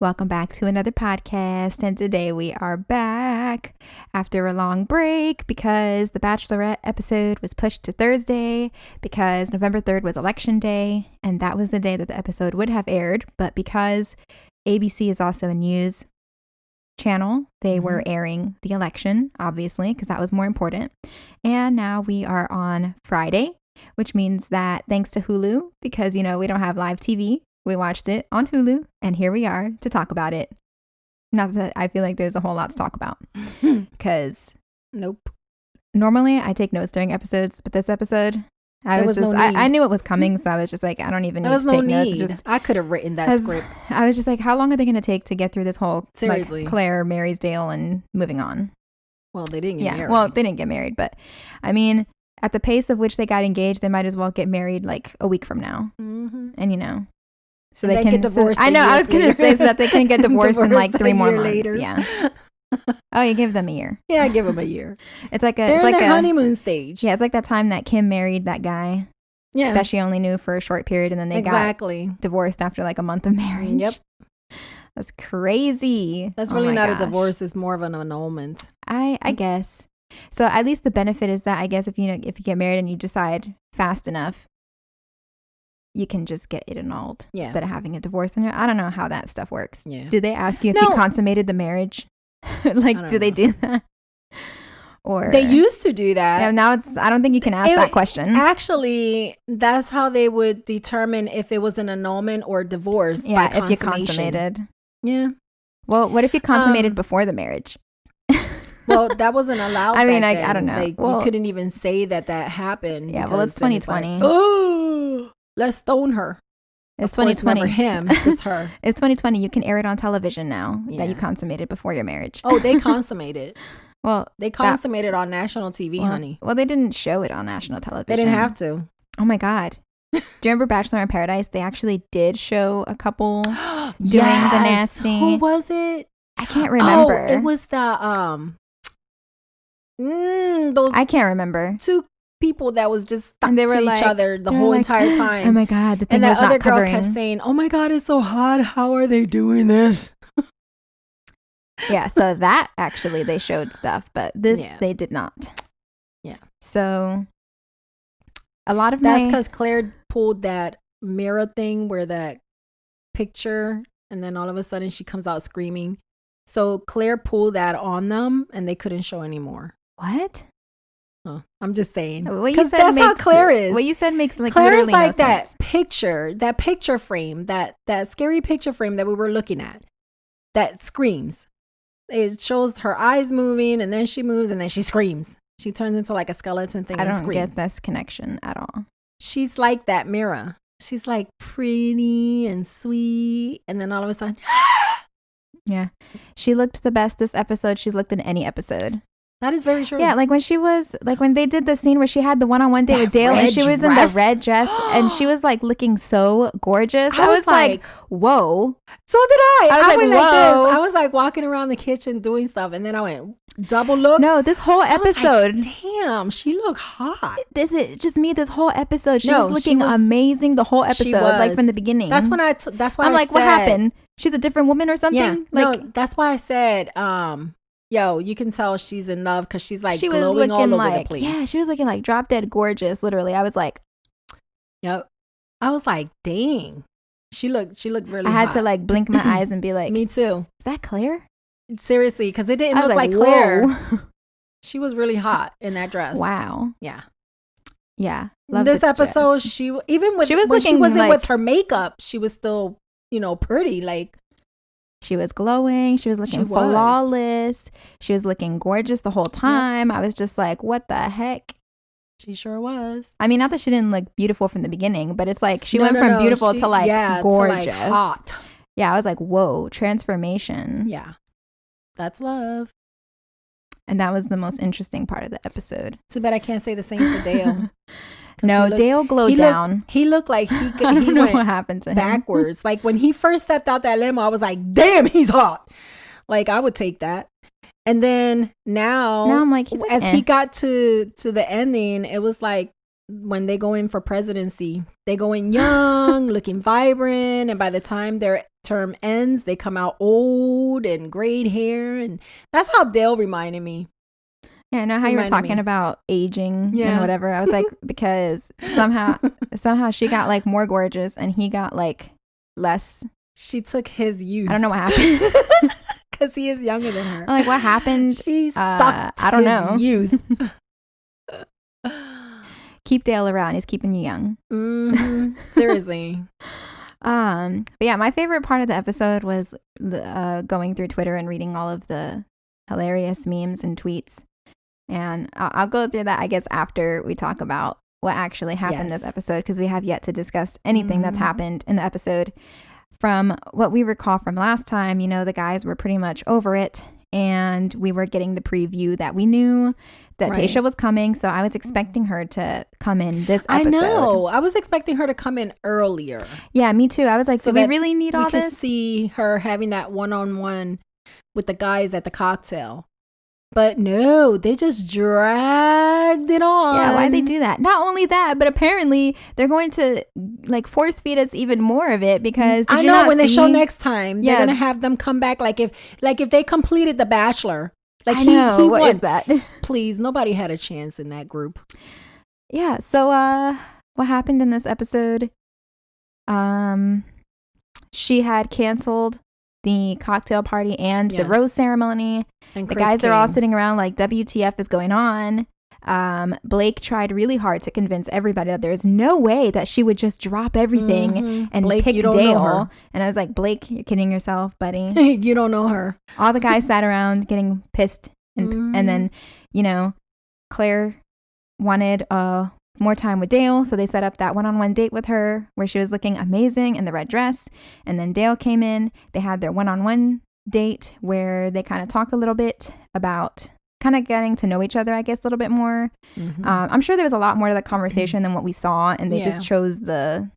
Welcome back to another podcast, and today we are back after a long break because the Bachelorette episode was pushed to Thursday because November 3rd was election day, and that was the day that the episode would have aired, but because ABC is also a news channel, they were airing the election, obviously, because that was more important, and now we are on Friday, which means that thanks to Hulu, because, you know, we don't have live TV, we watched it on Hulu, and here we are to talk about it. Not that I feel like there's a whole lot to talk about, because normally I take notes during episodes, but this episode, I knew it was coming, so I was just like, I don't even need to take notes. I could have written that script. I was just like, how long are they going to take to get through this whole, seriously, like, Clare marries Dale and moving on? Well, they didn't get married. Well, they didn't get married, but I mean, at the pace of which they got engaged, they might as well get married like a week from now. Mm-hmm. And you know, so they can get divorced. I know. I was going to say so that they can get divorced in like 3 more months. Later. Yeah. Oh, you give them a year. Yeah, I give them a year. It's like they're in their honeymoon stage. Yeah, it's like that time that Kim married that guy. Yeah. That she only knew for a short period, and then they got divorced after like a month of marriage. Yep. That's crazy. That's really not a divorce. It's more of an annulment. I guess. So at least the benefit is that I guess if you get married and you decide fast enough, you can just get it annulled instead of having a divorce. And I don't know how that stuff works. Yeah. Did they ask you if you consummated the marriage? Do they do that? Or they used to do that. Yeah, now I don't think you can ask that question. Actually, that's how they would determine if it was an annulment or divorce. Yeah, if you consummated. Yeah. Well, what if you consummated before the marriage? Well, that wasn't allowed. I mean, I don't know. Like, you couldn't even say that happened. Yeah, well, it's 2020. It's like, oh, let's stone her. It's 2020. Never him, just her. It's 2020. You can air it on television now that you consummated before your marriage. Oh, they consummated. Well, they consummated on national TV, honey. Well, they didn't show it on national television. They didn't have to. Oh my God. Do you remember Bachelor in Paradise? They actually did show a couple doing the nasty. Who was it? I can't remember. Oh, it was the those I can't remember. 2 people that was just stuck to each other the whole entire time. Oh my God, the thing and that was other not girl covering. kept saying, "Oh my God, it's so hot. How are they doing this?" Yeah, so that actually they showed stuff, but this they did not. Yeah. So a lot of that's because Claire pulled that mirror thing where that picture, and then all of a sudden she comes out screaming. So Claire pulled that on them, and they couldn't show anymore. What? Oh, I'm just saying. Because that's how Claire is. What you said makes like Claire literally is like no that sense. picture frame, that scary picture frame that we were looking at, that screams. It shows her eyes moving, and then she moves, and then she screams. She turns into like a skeleton thing. I don't get this connection at all. She's like that mirror. She's like pretty and sweet, and then all of a sudden, yeah, she looked the best this episode she's looked in any episode. That is very true. Yeah, like when they did the scene where she had the one-on-one date with Dale, and she was in the red dress, and she was like looking so gorgeous. I was like, whoa. So did I. I was like, whoa. Like I was like walking around the kitchen doing stuff, and then I went double look. No, this whole episode. Like, damn, she looked hot. This is just me. This whole episode, she was looking amazing. The whole episode, like from the beginning. That's why I'm like, what happened? She's a different woman or something? Yeah, like, no, that's why I said, yo, you can tell she's in love because she's like glowing all over the place. Yeah, she was looking like drop dead gorgeous. Literally, I was like, yep. I was like, dang, she looked really. I had hot. to like blink my eyes and be like, me too. Is that Claire? Seriously, because it didn't look like Claire. She was really hot in that dress. Wow. Yeah. Yeah. Love this episode, dress. she when she wasn't with her makeup, she was still, pretty. Like. She was glowing. She was looking flawless. She was looking gorgeous the whole time. Yep. I was just like, what the heck? She sure was. I mean, not that she didn't look beautiful from the beginning, but it's like she went from beautiful to like gorgeous. To like hot. Yeah, I was like, whoa, transformation. Yeah. That's love. And that was the most interesting part of the episode. Too bad I can't say the same for Dale. No, Dale glowed down. He looked like he went know what happened to him. Backwards. Like when he first stepped out that limo, I was like, damn, he's hot. Like I would take that. And then now I'm like, as he got to the ending, it was like when they go in for presidency, they go in young, looking vibrant, and by the time their term ends, they come out old and grayed hair, and that's how Dale reminded me. Yeah, I know how you were talking about aging and whatever. I was like, because somehow she got like more gorgeous and he got like less. She took his youth. I don't know what happened. Because he is younger than her. I'm like, what happened? She sucked I don't know. Youth. Keep Dale around. He's keeping you young. Seriously. But yeah, my favorite part of the episode was going through Twitter and reading all of the hilarious memes and tweets. And I'll go through that, I guess, after we talk about what actually happened this episode, because we have yet to discuss anything that's happened in the episode. From what we recall from last time, you know, the guys were pretty much over it, and we were getting the preview that we knew that Tayshia was coming, so I was expecting her to come in this episode. I know. I was expecting her to come in earlier. Yeah, me too. I was like, do we really need all this? We could see her having that one-on-one with the guys at the cocktail. But no, they just dragged it on. Yeah, why'd they do that? Not only that, but apparently they're going to like force feed us even more of it, because I know when they show next time, they're gonna have them come back like if they completed The Bachelor. Like I know. he what won. Is that? Please, nobody had a chance in that group. Yeah. So what happened in this episode? She had canceled the cocktail party and the rose ceremony. And the guys are all sitting around like, WTF is going on? Blake tried really hard to convince everybody that there's no way that she would just drop everything and Blake, pick Dale. And I was like, Blake, you're kidding yourself, buddy. You don't know her. All the guys sat around getting pissed. And then, you know, Claire wanted more time with Dale, so they set up that one-on-one date with her where she was looking amazing in the red dress. And then Dale came in. They had their one-on-one date where they kind of talk a little bit about kind of getting to know each other, I guess, a little bit more. I'm sure there was a lot more to the conversation than what we saw, and they just chose the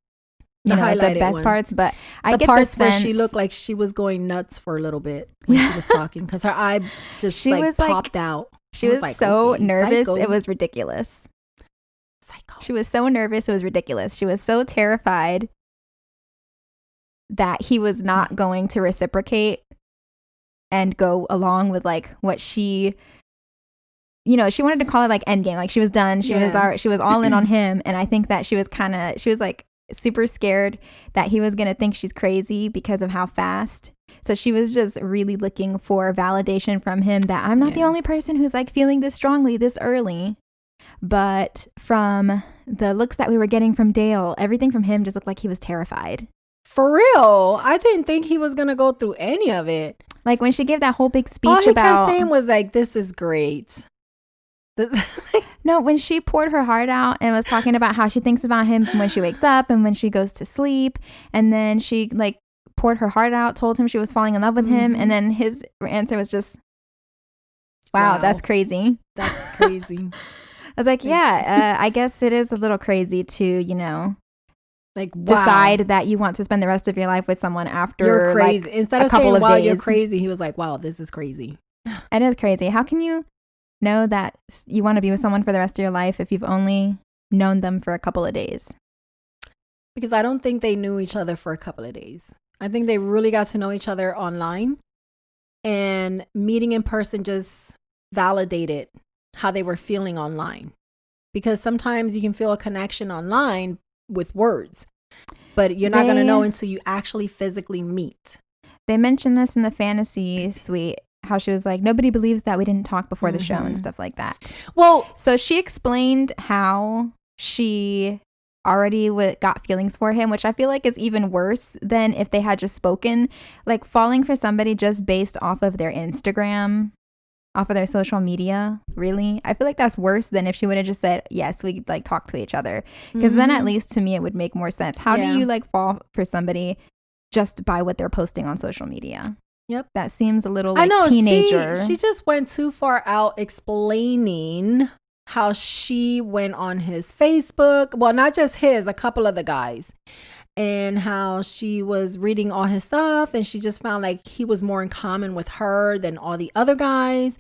best parts. But I get the parts where she looked like she was going nuts for a little bit when she was talking, because her eye just popped out. She was like, so nervous. Psycho. It was ridiculous. Psycho. She was so nervous. It was ridiculous. She was so terrified that he was not going to reciprocate and go along with like what she, you know, she wanted to call it like endgame. Like she was done. She was all in on him. And I think that she was like super scared that he was going to think she's crazy because of how fast. So she was just really looking for validation from him that I'm not the only person who's like feeling this strongly this early. But from the looks that we were getting from Dale, everything from him just looked like he was terrified. For real. I didn't think he was going to go through any of it. Like when she gave that whole big speech all he about... kept saying was like, this is great. No, when she poured her heart out and was talking about how she thinks about him when she wakes up and when she goes to sleep. And then she like poured her heart out, told him she was falling in love with him. And then his answer was just, wow. That's crazy. That's crazy. I was like, yeah, I guess it is a little crazy to, you know, like decide that you want to spend the rest of your life with someone after you're crazy. Like, instead of saying, wow, you're crazy, he was like, wow, this is crazy. It is crazy. How can you know that you want to be with someone for the rest of your life if you've only known them for a couple of days? Because I don't think they knew each other for a couple of days. I think they really got to know each other online, and meeting in person just validated how they were feeling online. Because sometimes you can feel a connection online with words, but you're not going to know until you actually physically meet. They mentioned this in the fantasy suite, how she was like, nobody believes that we didn't talk before the show and stuff like that. Well, so she explained how she already got feelings for him, which I feel like is even worse than if they had just spoken. Like falling for somebody just based off of their Instagram, off of their social media, really, I feel like that's worse than if she would have just said, yes, we like talk to each other, because then at least to me it would make more sense. How do you like fall for somebody just by what they're posting on social media? Yep, that seems a little like teenager. She just went too far out explaining how she went on his Facebook, well, not just his, a couple of the guys, and how she was reading all his stuff and she just found like he was more in common with her than all the other guys.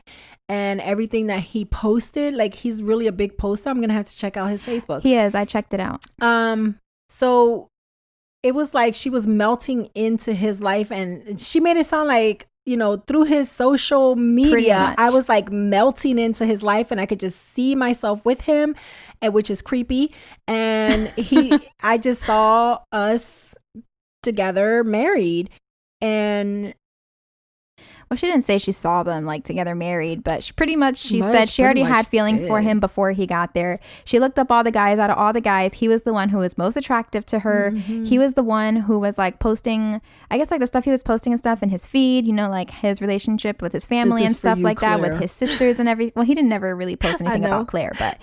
And everything that he posted, like he's really a big poster. I'm gonna have to check out his Facebook. He is. I checked it out. So it was like she was melting into his life, and she made it sound like, you know, through his social media, I was like melting into his life, and I could just see myself with him, and which is creepy. And I just saw us together, married, and. Well, she didn't say she saw them like together married, but she said she already had feelings for him before he got there. She looked up all the guys. Out of all the guys, he was the one who was most attractive to her. Mm-hmm. He was the one who was like posting, I guess, like the stuff he was posting and stuff in his feed, you know, like his relationship with his family and stuff like Clare. That with his sisters and everything. Well, he didn't never really post anything about Clare, but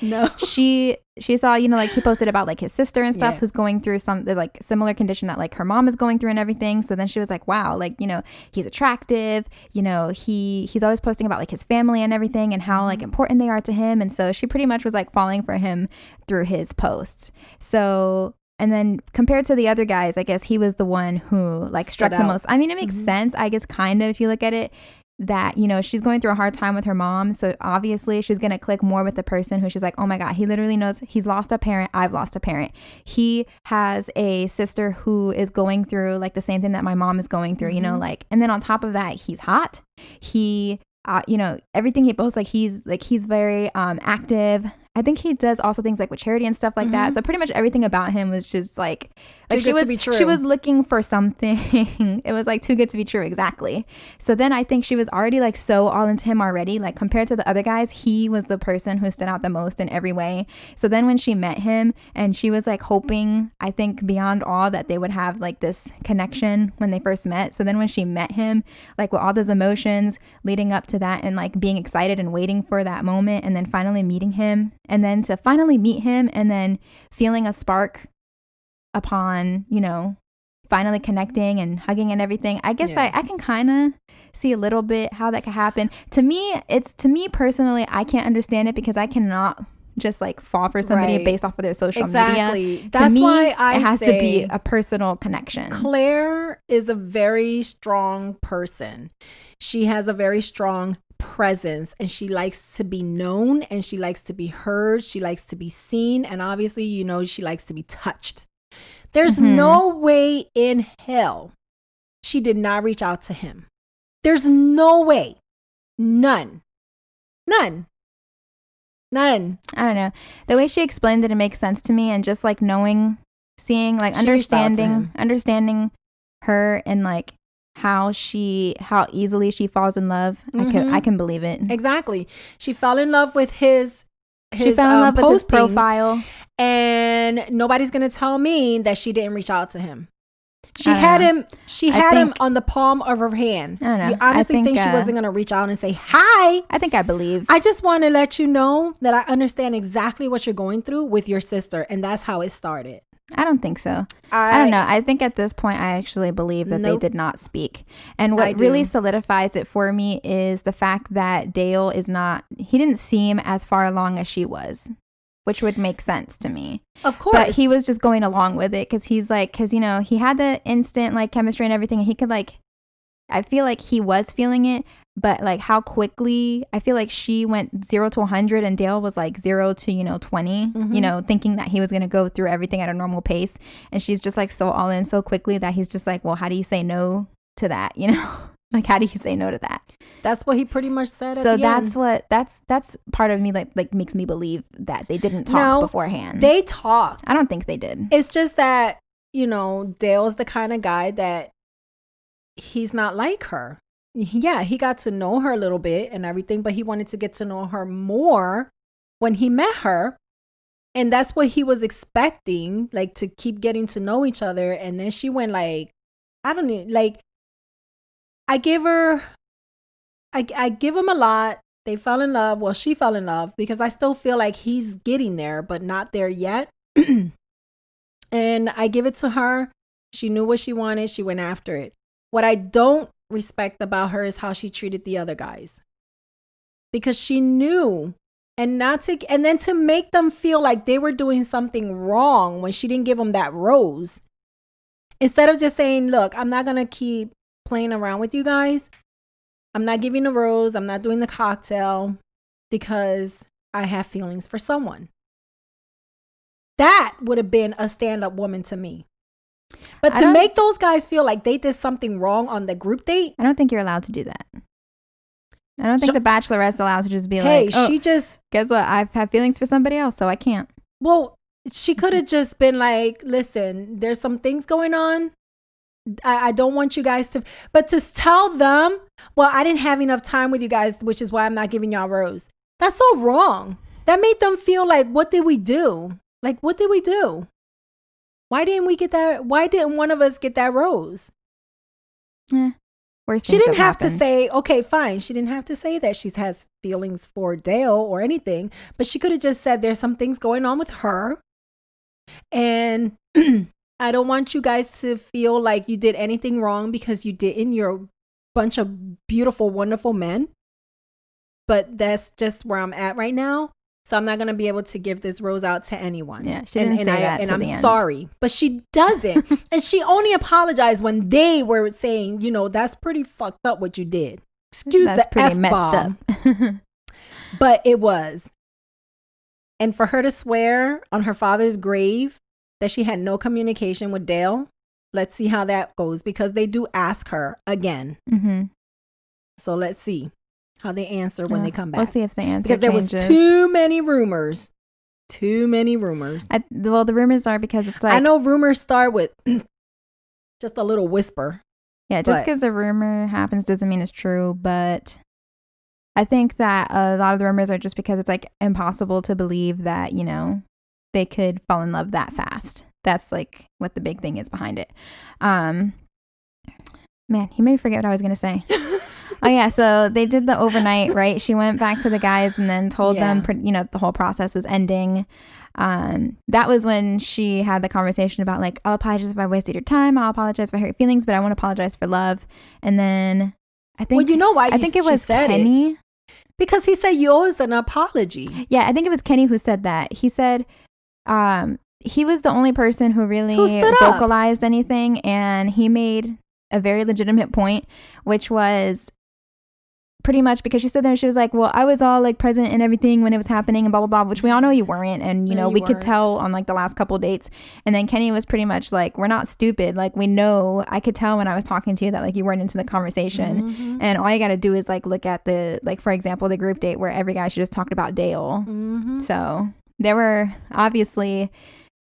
she saw, you know, like he posted about like his sister and stuff who's going through some like similar condition that like her mom is going through and everything. So then she was like, wow, like, you know, he's attractive, you know, he's always posting about like his family and everything and how like important they are to him. And so she pretty much was like falling for him through his posts. So, and then compared to the other guys, I guess he was the one who like struck the most. I mean, it makes sense, I guess, kind of, if you look at it, that, you know, she's going through a hard time with her mom. So obviously she's going to click more with the person who she's like, oh my God, he literally knows he's lost a parent. I've lost a parent. He has a sister who is going through like the same thing that my mom is going through, you know, like, and then on top of that, he's hot. He, you know, everything he posts, like he's very active. I think he does also things like with charity and stuff like that. So pretty much everything about him was just like she was looking for something. It was like too good to be true. Exactly. So then I think she was already like so all into him already. Like compared to the other guys, he was the person who stood out the most in every way. So then when she met him and she was like hoping, I think beyond all, that they would have like this connection when they first met. So then when she met him, like with all those emotions leading up to that and like being excited and waiting for that moment and then finally meeting him, and then to finally meet him and then feeling a spark upon, you know, finally connecting and hugging and everything. I guess I can kind of see a little bit how that could happen. To me personally, I can't understand it because I cannot just like fall for somebody based off of their social media. That's why it has to be a personal connection. Claire is a very strong person. She has a very strong presence and she likes to be known and she likes to be heard. She likes to be seen. And obviously, you know, she likes to be touched. There's no way in hell she did not reach out to him. There's no way. None. I don't know. The way she explained it makes sense to me. And just like seeing, like understanding her and like how easily she falls in love. I can believe it. Exactly. She fell in love with his she fell in love with his profile, and nobody's gonna tell me that she didn't reach out to him. She had him on the palm of her hand. I don't know. You honestly think she wasn't gonna reach out and say hi? I believe. I just want to let you know that I understand exactly what you're going through with your sister, and that's how it started. I don't think so. I don't know. I think at this point, I actually believe that they did not speak. And what really solidifies it for me is the fact that Dale he didn't seem as far along as she was, which would make sense to me. Of course. But he was just going along with it because you know, he had the instant like chemistry and everything. And he could like, I feel like he was feeling it. But like how quickly, I feel like she went 0 to 100 and Dale was like 0 to, you know, 20, you know, thinking that he was going to go through everything at a normal pace. And she's just like so all in so quickly that he's just like, well, how do you say no to that? You know, like, how do you say no to that? That's what he pretty much said. So that's part of me like makes me believe that they didn't talk beforehand. They talked. I don't think they did. It's just that, you know, Dale's the kind of guy that he's not like her. Yeah, he got to know her a little bit and everything, but he wanted to get to know her more when he met her. And that's what he was expecting, like to keep getting to know each other. And then she went like, I don't know, like I give him a lot. They fell in love. Well, she fell in love because I still feel like he's getting there, but not there yet. And I give it to her. She knew what she wanted. She went after it. What I don't respect about her is how she treated the other guys, because she knew, and then to make them feel like they were doing something wrong when she didn't give them that rose. Instead of just saying, look, I'm not going to keep playing around with you guys. I'm not giving the rose. I'm not doing the cocktail because I have feelings for someone. That would have been a stand-up woman to me. But to make those guys feel like they did something wrong on the group date. I don't think you're allowed to do that. I don't think the Bachelorette's allowed to just be she just... Guess what? I've had feelings for somebody else, so I can't. Well, she could have just been like, listen, there's some things going on. I don't want you guys to... But to tell them, well, I didn't have enough time with you guys, which is why I'm not giving y'all a rose. That's so wrong. That made them feel like, what did we do? Like, what did we do? Why didn't we get that? Why didn't one of us get that rose? She didn't have to say, okay, fine. She didn't have to say that she has feelings for Dale or anything, but she could have just said there's some things going on with her. And I don't want you guys to feel like you did anything wrong because you didn't. You're a bunch of beautiful, wonderful men. But that's just where I'm at right now. So I'm not going to be able to give this rose out to anyone. Yeah, she didn't say that. And I'm sorry, but she doesn't. And she only apologized when they were saying, you know, that's pretty fucked up what you did. Excuse the F-bomb. But it was. And for her to swear on her father's grave that she had no communication with Dale, let's see how that goes. Because they do ask her again. Mm-hmm. So let's see how they answer when they come back. We'll see if the answer because there changes. was too many rumors. Well, the rumors are because it's like... I know rumors start with just a little whisper. Yeah, just because a rumor happens doesn't mean it's true. But I think that a lot of the rumors are just because it's like impossible to believe that, you know, they could fall in love that fast. That's like what the big thing is behind it. Man, you made me forget what I was going to say. Oh, yeah. So they did the overnight, right? She went back to the guys and then told them, you know, the whole process was ending. That was when she had the conversation about like, I'll apologize if I wasted your time. I'll apologize if I hurt your feelings, but I won't apologize for love. And then I think... Well, you know why I think it was Kenny. Because he said you owe us an apology. Yeah, I think it was Kenny who said that. He said he was the only person who really vocalized anything, and he made a very legitimate point, which was... pretty much because she stood there and she was like, well, I was all like present and everything when it was happening and blah, blah, blah, which we all know you weren't. And, you know, we could tell on like the last couple of dates. And then Kenny was pretty much like, we're not stupid. Like, we know, I could tell when I was talking to you that like you weren't into the conversation. Mm-hmm. And all you got to do is like look at the, like, for example, the group date where every guy should just talked about Dale. Mm-hmm. So there were obviously,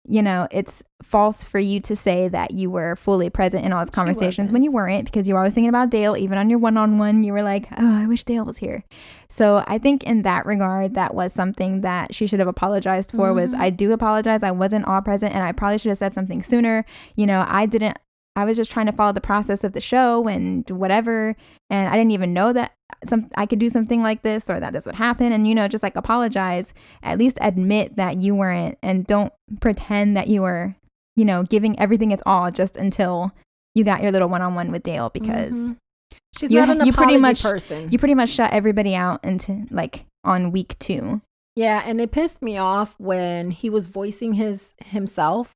you know, it's false for you to say that you were fully present in all his conversations when you weren't, because you were always thinking about Dale. Even on your one-on-one, you were like, oh, I wish Dale was here. So I think in that regard, that was something that she should have apologized for. Was I do apologize. I wasn't all present and I probably should have said something sooner. You know, I was just trying to follow the process of the show and whatever. And I didn't even know that I could do something like this or that this would happen. And, you know, just like apologize, at least admit that you weren't, and don't pretend that you were, you know, giving everything its all just until you got your little one-on-one with Dale, because she's not an apology person. You pretty much shut everybody out into like on week 2. Yeah. And it pissed me off when he was voicing himself.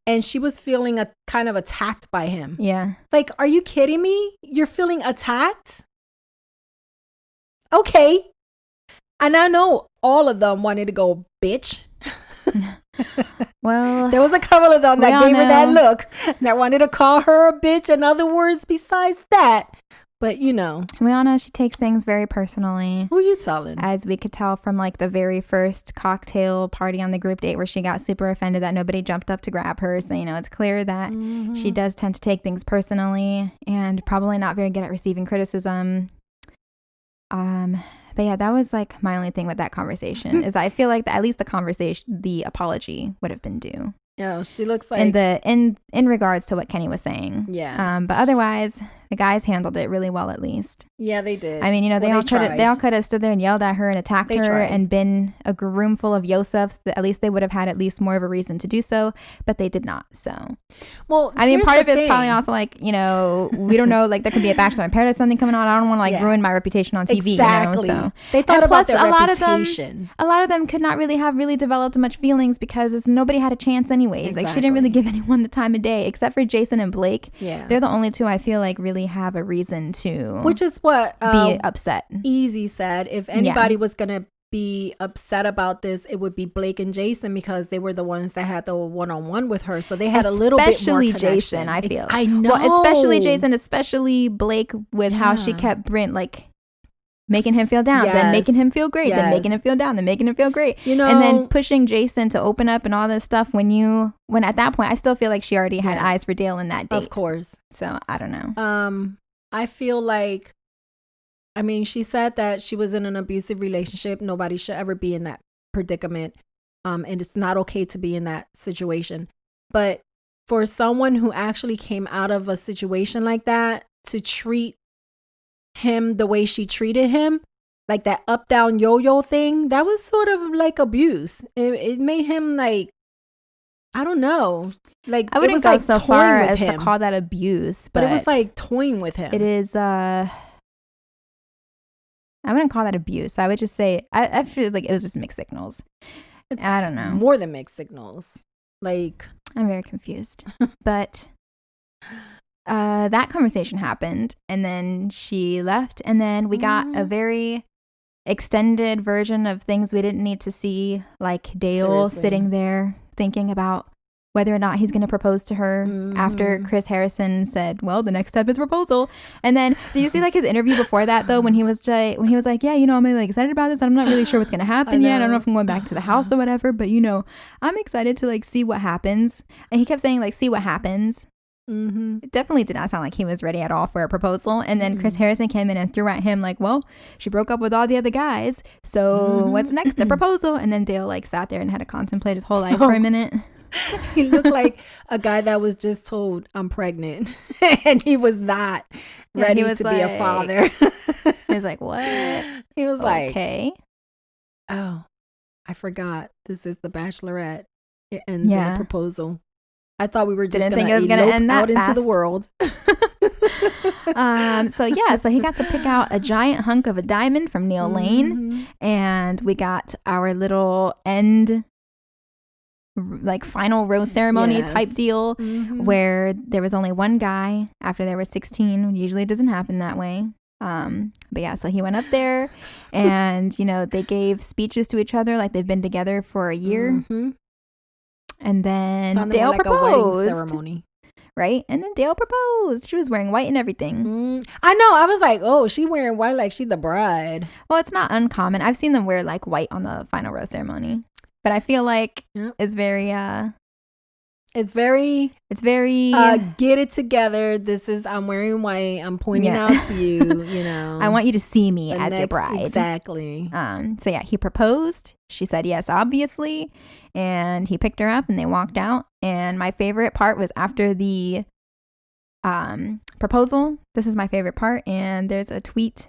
And she was feeling kind of attacked by him. Yeah. Like, are you kidding me? You're feeling attacked? Okay. And I know all of them wanted to go, bitch. Well, there was a couple of them that gave her that look, that wanted to call her a bitch and other words besides that. But, you know. We all know she takes things very personally. Who are you telling? As we could tell from like the very first cocktail party on the group date where she got super offended that nobody jumped up to grab her. So, you know, it's clear that she does tend to take things personally and probably not very good at receiving criticism. But yeah, that was like my only thing with that conversation is I feel like at least the apology would have been due. Yeah, she looks like in regards to what Kenny was saying. Yeah. But otherwise, The guys handled it really well, at least. Yeah, they did. I mean, you know, they all could have stood there and yelled at her and attacked her and been a room full of Yosefs. At least they would have had at least more of a reason to do so, but they did not. So, well, I mean, part of it is probably also like, you know, we don't know, like there could be a Bachelor in Paradise something coming on. I don't want to like ruin my reputation on TV. Exactly. You know, so they thought about their reputation. A lot of them could not really have developed much feelings because nobody had a chance anyways. Exactly. Like she didn't really give anyone the time of day except for Jason and Blake. Yeah, they're the only two I feel like really have a reason to, which is what be upset. Easy said if anybody was gonna be upset about this, it would be Blake and Jason because they were the ones that had the one-on-one with her, so they had a little bit more connection. Especially Jason, I feel. I know. Well, especially Jason, especially Blake with how she kept Brent like making him feel down, then making him feel great, then making him feel down, then making him feel great, you know, and then pushing Jason to open up and all this stuff. When at that point, I still feel like she already had eyes for Dale in that date. Of course. So I don't know. I feel like, I mean, she said that she was in an abusive relationship. Nobody should ever be in that predicament. And it's not okay to be in that situation. But for someone who actually came out of a situation like that to treat him the way she treated him, like that up down yo-yo thing, that was sort of like abuse. It made him like, I don't know, like I wouldn't go like so far as to call that abuse, but it was like toying with him. It is I wouldn't call that abuse. I would just say I feel like it was just mixed signals. I don't know, more than mixed signals. Like I'm very confused. But that conversation happened, and then she left, and then we got a very extended version of things we didn't need to see, like Dale sitting there thinking about whether or not he's going to propose to her after Chris Harrison said, well, the next step is proposal. And then did you see like his interview before that though, when he was like, yeah, you know, I'm really excited about this. I'm not really sure what's going to happen yet. I don't know if I'm going back to the house or whatever, but you know, I'm excited to like see what happens. And he kept saying like, see what happens. It definitely did not sound like he was ready at all for a proposal. And then Chris Harrison came in and threw at him like, well, she broke up with all the other guys, so what's next? A proposal. And then Dale like sat there and had to contemplate his whole life for a minute. He looked like a guy that was just told I'm pregnant and he was not ready to be a father. He was like, what? He was like, okay, oh, I forgot this is the Bachelorette. It ends in a proposal. I thought we were just going to end out into the world. So he got to pick out a giant hunk of a diamond from Neil Lane, and we got our little end, like final rose ceremony type deal, where there was only one guy after there were 16. Usually it doesn't happen that way. But yeah, so he went up there, and you know, they gave speeches to each other like they've been together for a year. And then Dale proposed. A wedding ceremony. Right? And then Dale proposed. She was wearing white and everything. I know. I was like, oh, she wearing white like she the bride. Well, it's not uncommon. I've seen them wear like white on the final rose ceremony. But I feel like it's very get it together. This is, I'm wearing white. I'm pointing out to you, you know. I want you to see me as your bride. Exactly. So yeah, he proposed. She said yes, obviously. And he picked her up and they walked out. And my favorite part was after the proposal. This is my favorite part. And there's a tweet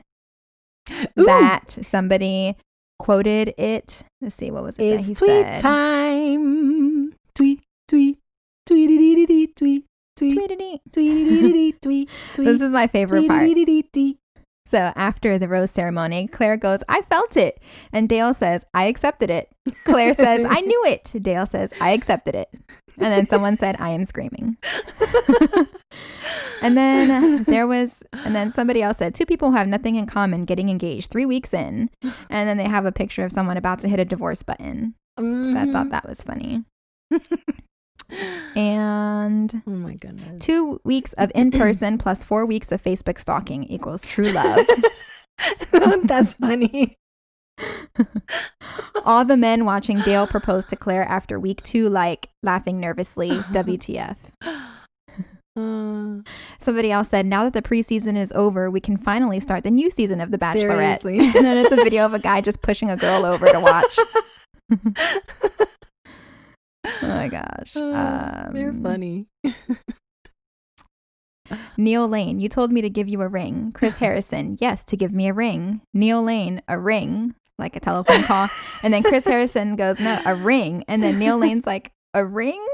that somebody quoted it. Let's see, what was it that he tweet said? Time. Tweet, tweet, tweet, tweet, tweet, tweet, tweet, tweet. This is my favorite part. So after the rose ceremony, Claire goes, I felt it. And Dale says, I accepted it. Claire says, I knew it. Dale says, I accepted it. And then someone said, I am screaming. And then somebody else said, two people who have nothing in common getting engaged 3 weeks in. And then they have a picture of someone about to hit a divorce button. So I thought that was funny. And oh my goodness, 2 weeks of in-person plus 4 weeks of Facebook stalking equals true love. That's funny. All the men watching Dale propose to Claire after week 2 like laughing nervously. WTF. Somebody else said, now that the preseason is over, we can finally start the new season of The Bachelorette. Seriously? And then it's a video of a guy just pushing a girl over to watch. Oh my gosh. They're funny. Neil Lane, you told me to give you a ring. Chris Harrison, yes, to give me a ring. Neil Lane, a ring, like a telephone call. And then Chris Harrison goes, no, a ring. And then Neil Lane's like, a ring?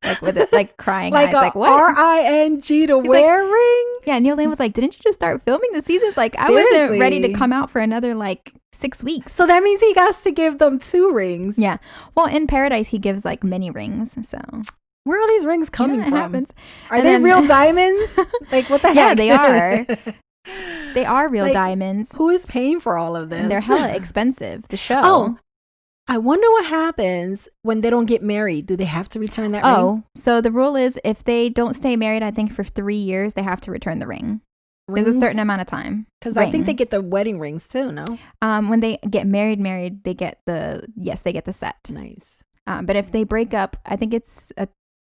Like with it, like crying like eyes, like what? R-I-N-G to wear ring? Yeah, Neil Lane was like, didn't you just start filming the season? Like, I wasn't ready to come out for another like 6 weeks. So that means he got to give them 2 rings. Yeah. Well, in Paradise, he gives like mini rings. So where are these rings coming from? Happens. Are they real diamonds? Like what the heck? Yeah, they are. They are real diamonds. Who is paying for all of this? And they're hella expensive. The show. Oh, I wonder what happens when they don't get married. Do they have to return that ring? Oh, so the rule is if they don't stay married, I think for 3 years, they have to return the ring. Rings? There's a certain amount of time. Because I think they get the wedding rings too, no? When they get married, they get the set. Nice. But if they break up, I think it's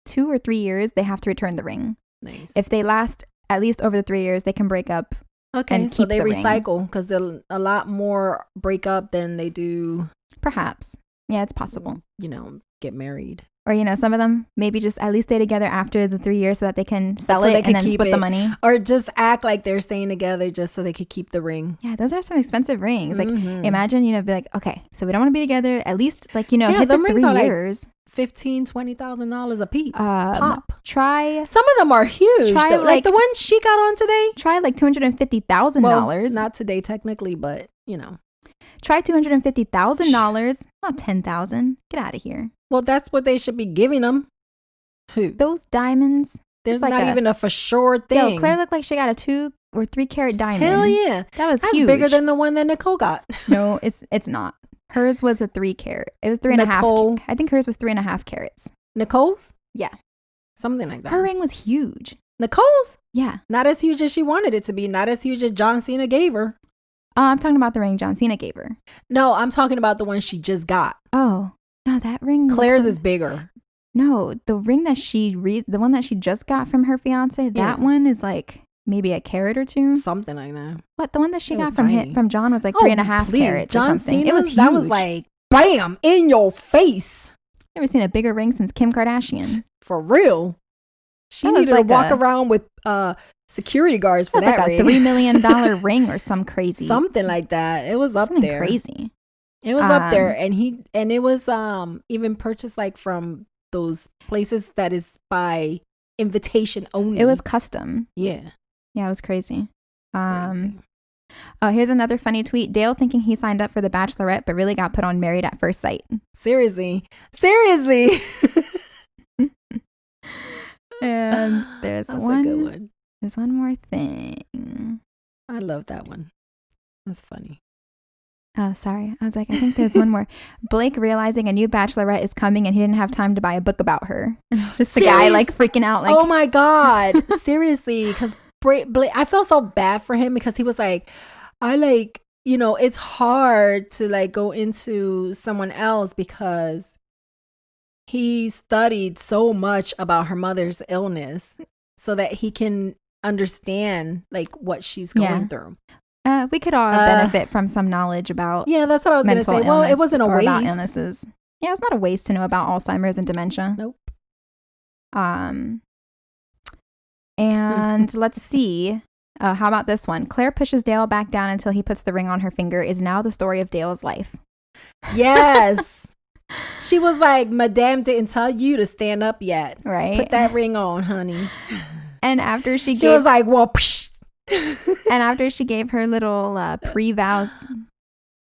2 or 3 years, they have to return the ring. Nice. If they last at least over the 3 years, they can break up. Okay, so they recycle because they're a lot more break up than they do. Perhaps. Yeah, it's possible. Get married. Or, some of them maybe just at least stay together after the 3 years so that they can sell it and then split the money. Or just act like they're staying together just so they could keep the ring. Yeah, those are some expensive rings. Like, imagine, be like, okay, so we don't want to be together. At least, like, hit the 3 years. Like $15,000-$20,000 a piece. Pop. Try. Some of them are huge. Like the one she got on today. Try like $250,000. Well, not today technically, but, Try $250,000, not $10,000. Get out of here. Well, that's what they should be giving them. Who? Those diamonds. There's like not even a for sure thing. Yo, Claire looked like she got a 2 or 3 carat diamond. Hell yeah. That's huge. Huge. Bigger than the one that Nicole got. No, it's not. Hers was a 3 carat. It was 3.5. I think hers was 3.5 carats. Nicole's? Yeah. Something like that. Her ring was huge. Nicole's? Yeah. Not as huge as she wanted it to be. Not as huge as John Cena gave her. I'm talking about the ring John Cena gave her. No, I'm talking about the one she just got. Oh, no, that ring. Claire's is bigger. No, the ring that the one that she just got from her fiance, that one is like maybe a carat or 2. Something like that. What? The one that she got from John was like 3.5 carats John or something. Cena's, it was huge. That was like, bam, in your face. Never seen a bigger ring since Kim Kardashian. For real. She needed to walk around with security guards for that like a $3 million ring or some crazy. Something like that. It was up there. Crazy. It was up there, and it was even purchased like from those places that is by invitation only. It was custom. Yeah. Yeah, it was crazy. Oh, here's another funny tweet. Dale thinking he signed up for The Bachelorette, but really got put on Married at First Sight. Seriously. And there's a good one. There's one more thing. I love that one. That's funny. Oh, sorry. I was like, I think there's one more. Blake realizing a new Bachelorette is coming and he didn't have time to buy a book about her. Just the guy like freaking out. Like, oh my God. Seriously. Because Blake, I felt so bad for him because he was like, it's hard to like go into someone else because he studied so much about her mother's illness so that he can understand like what she's going through. We could all benefit from some knowledge about that's what I was going to say. Well, it wasn't a waste. About illnesses. Yeah, it's not a waste to know about Alzheimer's and dementia. Nope. And let's see. How about this one? Claire pushes Dale back down until he puts the ring on her finger is now the story of Dale's life. Yes. She was like, Madame didn't tell you to stand up yet. Right. Put that ring on, honey. And after she was like, well, psh. And after she gave her little pre-vows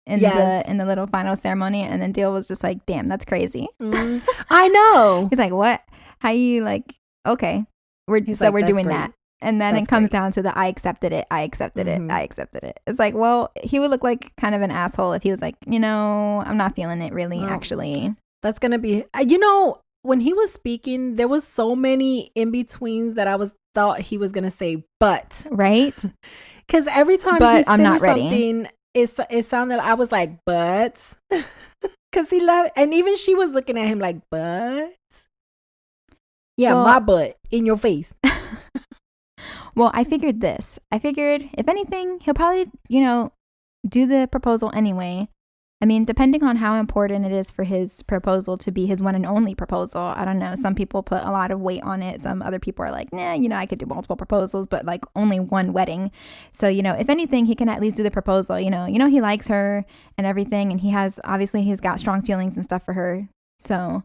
in the little final ceremony, and then Dale was just like, damn, that's crazy. I know. He's like, what? How you like, okay. We're doing great. That. And then it comes down to the I accepted it. I accepted it. It's like, well, he would look like kind of an asshole if he was like, I'm not feeling it really, actually. That's going to be, when he was speaking, there was so many in-betweens that I thought he was going to say, but. Right? Because every time but he I'm not ready. Something, it sounded, I was like, but. Because he loved, and even she was looking at him like, but. Yeah, well, my butt in your face. Well, I figured this. If anything, he'll probably, do the proposal anyway. I mean, depending on how important it is for his proposal to be his one and only proposal, I don't know. Some people put a lot of weight on it. Some other people are like, nah, I could do multiple proposals, but like only one wedding. So, if anything, he can at least do the proposal. He likes her and everything. And he's got strong feelings and stuff for her. So,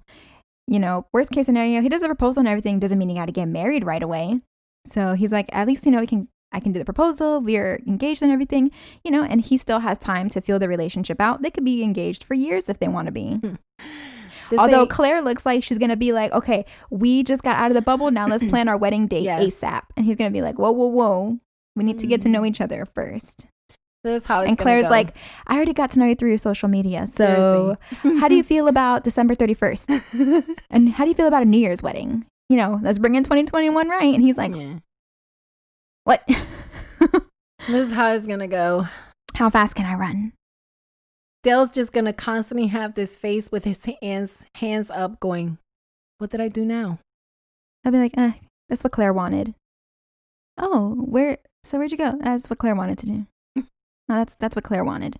worst case scenario, he does the proposal and everything. Doesn't mean he got to get married right away. So he's like, at least, I can do the proposal. We're engaged and everything, and he still has time to feel the relationship out. They could be engaged for years if they want to be. Although Claire looks like she's going to be like, okay, we just got out of the bubble. Now let's plan our wedding date ASAP. And he's going to be like, whoa. We need to get to know each other first. This is how it's and Claire's like, I already got to know you through your social media. So how do you feel about December 31st? And how do you feel about a New Year's wedding? Let's bring in 2021, right? And he's like, what? This is how it's going to go. How fast can I run? Dale's just going to constantly have this face with his hands up going, what did I do now? I'll be like, that's what Claire wanted. Oh, where'd you go? That's what Claire wanted to do. No, that's what Claire wanted.